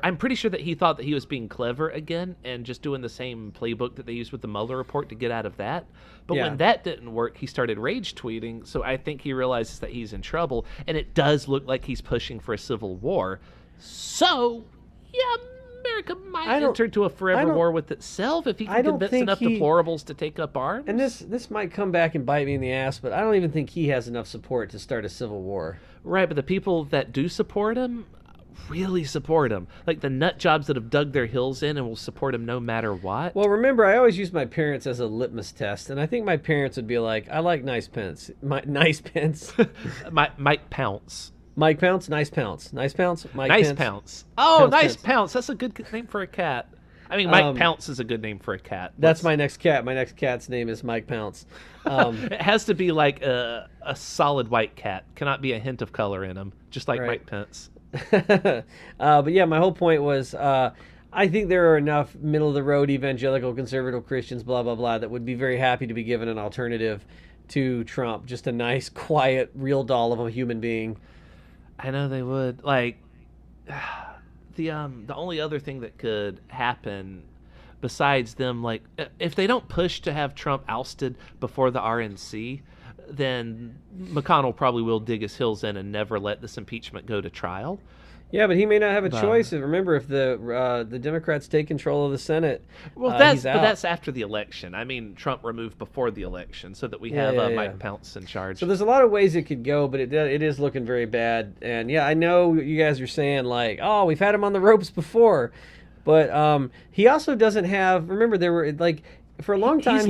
I'm pretty sure that he thought that he was being clever again and just doing the same playbook that they used with the Mueller report to get out of that. But Yeah. when that didn't work, he started rage tweeting. So I think he realizes that he's in trouble, and it does look like he's pushing for a civil war. So, yeah, America might enter into a forever war with itself if he I can don't convince think enough deplorables to take up arms. And this might come back and bite me in the ass, but I don't even think he has enough support to start a civil war. Right, but the people that do support him really support him. Like the nut jobs that have dug their heels in and will support him no matter what. Well, remember, I always use my parents as a litmus test, and I think my parents would be like, I like nice Pence. Nice Pence. Mike Pounce. Mike Pounce, nice Pounce. Nice Pounce, Mike Nice Pence. Pounce. Oh, Pounce, Nice Pence. Pounce. That's a good name for a cat. I mean, Mike Pounce is a good name for a cat. That's my next cat. My next cat's name is Mike Pounce. It has to be like a solid white cat. Cannot be a hint of color in him, just like Right. Mike Pence. But yeah, my whole point was I think there are enough middle-of-the-road evangelical conservative Christians, blah, blah, blah, that would be very happy to be given an alternative to Trump. Just a nice, quiet, real doll of a human being. I know they would. Like, the only other thing that could happen besides them, like, if they don't push to have Trump ousted before the RNC, then McConnell probably will dig his heels in and never let this impeachment go to trial. Yeah, but he may not have a choice. Remember, if the Democrats take control of the Senate, Well, he's out. that's after the election. I mean, Trump removed before the election so that we have yeah. Mike Pounce in charge. So there's a lot of ways it could go, but it is looking very bad. And yeah, I know you guys are saying like, oh, we've had him on the ropes before, but he also doesn't have. Remember, there were like for a long time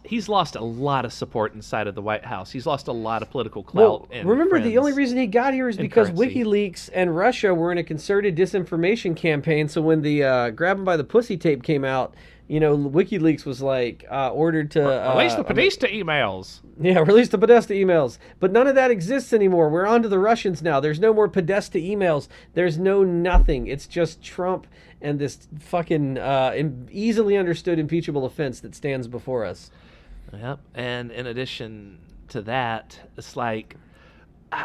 he's lost a lot of support inside of the White House. He's lost a lot of political Well, clout. And remember, the friends. only reason he got here is because currency. WikiLeaks and Russia were in a concerted disinformation campaign. So when the Grab 'em by the Pussy tape came out, you know, WikiLeaks was like ordered to Release the Podesta emails. Yeah, release the Podesta emails. But none of that exists anymore. We're on to the Russians now. There's no more Podesta emails. There's no nothing. It's just Trump and this fucking easily understood impeachable offense that stands before us. Yep. And in addition to that, it's like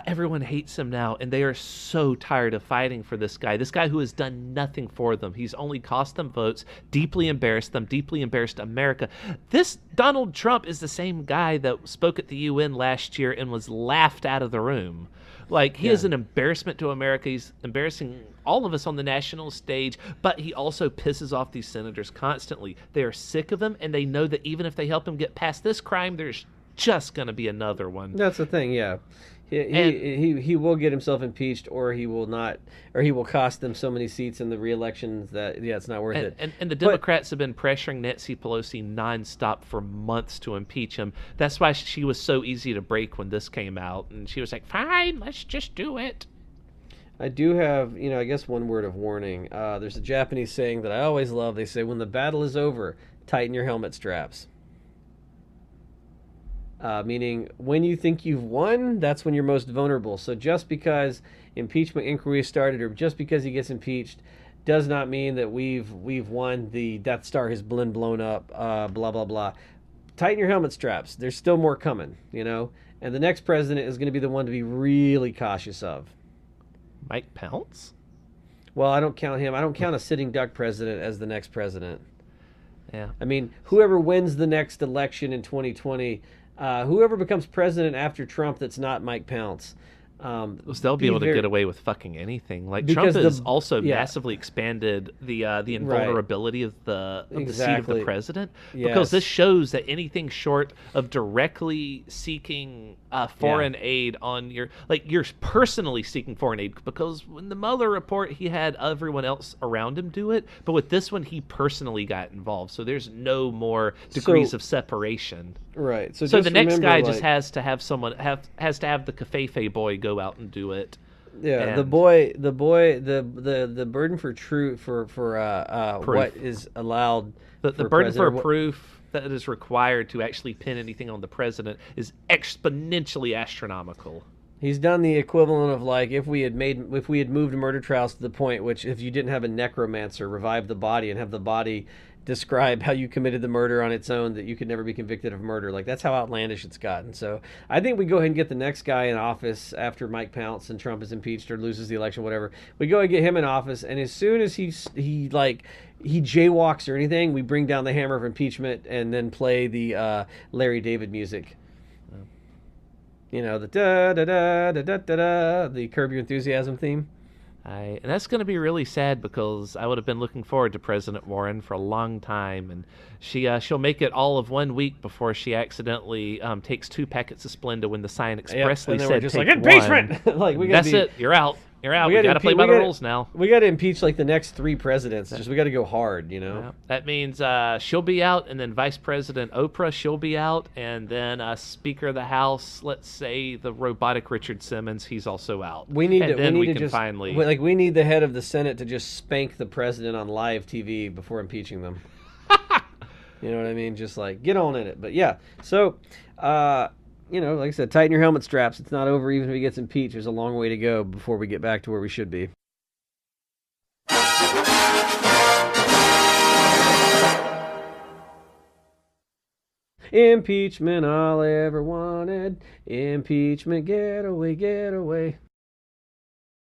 everyone hates him now, and they are so tired of fighting for this guy. This guy who has done nothing for them. He's only cost them votes, deeply embarrassed them, deeply embarrassed America. This Donald Trump is the same guy that spoke at the UN last year and was laughed out of the room. Like, he is an embarrassment to America. He's embarrassing all of us on the national stage, but he also pisses off these senators constantly. They are sick of him, and they know that even if they help him get past this crime, there's just going to be another one. That's the thing, yeah. He will get himself impeached, or he will not, or he will cost them so many seats in the re-elections that it's not worth it. And the Democrats have been pressuring Nancy Pelosi nonstop for months to impeach him. That's why she was so easy to break when this came out, and she was like, "Fine, let's just do it." I do have, I guess one word of warning. There's a Japanese saying that I always love. They say, "When the battle is over, tighten your helmet straps." Meaning, when you think you've won, that's when you're most vulnerable. So just because impeachment inquiry started, or just because he gets impeached, does not mean that we've won. The Death Star has been blown up. Blah blah blah. Tighten your helmet straps. There's still more coming. And the next president is going to be the one to be really cautious of. Mike Pence? Well, I don't count him. I don't count a sitting duck president as the next president. Yeah. I mean, whoever wins the next election in 2020. Whoever becomes president after Trump that's not Mike Pence. They'll be able to get away with fucking anything. Like, Trump has also massively expanded the invulnerability of the seat of the president, because this shows that anything short of directly seeking foreign aid on you're personally seeking foreign aid, because in the Mueller report he had everyone else around him do it, but with this one he personally got involved. So there's no more degrees of separation. Right. So the next guy just has to have the Cafefe boy go out and do it. Yeah, the burden for what is allowed. The burden for proof that is required to actually pin anything on the president is exponentially astronomical. He's done the equivalent of, like, if we had moved murder trials to the point which, if you didn't have a necromancer revive the body and have the body describe how you committed the murder on its own, that you could never be convicted of murder. Like, that's how outlandish it's gotten. So I think we go ahead and get the next guy in office after Mike Pence and Trump is impeached or loses the election, whatever. We go and get him in office, and as soon as he jaywalks or anything, we bring down the hammer of impeachment and then play the Larry David music. The da da da da da da da, the Curb Your Enthusiasm theme. And that's going to be really sad, because I would have been looking forward to President Warren for a long time, and she'll make it all of 1 week before she accidentally takes 2 packets of Splenda when the sign expressly said just take like, impeachment. Like, that's it. You're out. You're out. We got to play by the rules now. We got to impeach like the next 3 presidents. We got to go hard, Yeah. That means she'll be out, and then Vice President Oprah, she'll be out, and then Speaker of the House, let's say the robotic Richard Simmons, he's also out. We need the head of the Senate to just spank the president on live TV before impeaching them. You know what I mean? Just like, get on in it. But yeah, so like I said, tighten your helmet straps. It's not over even if he gets impeached. There's a long way to go before we get back to where we should be. Impeachment, all I ever wanted. Impeachment, get away, get away.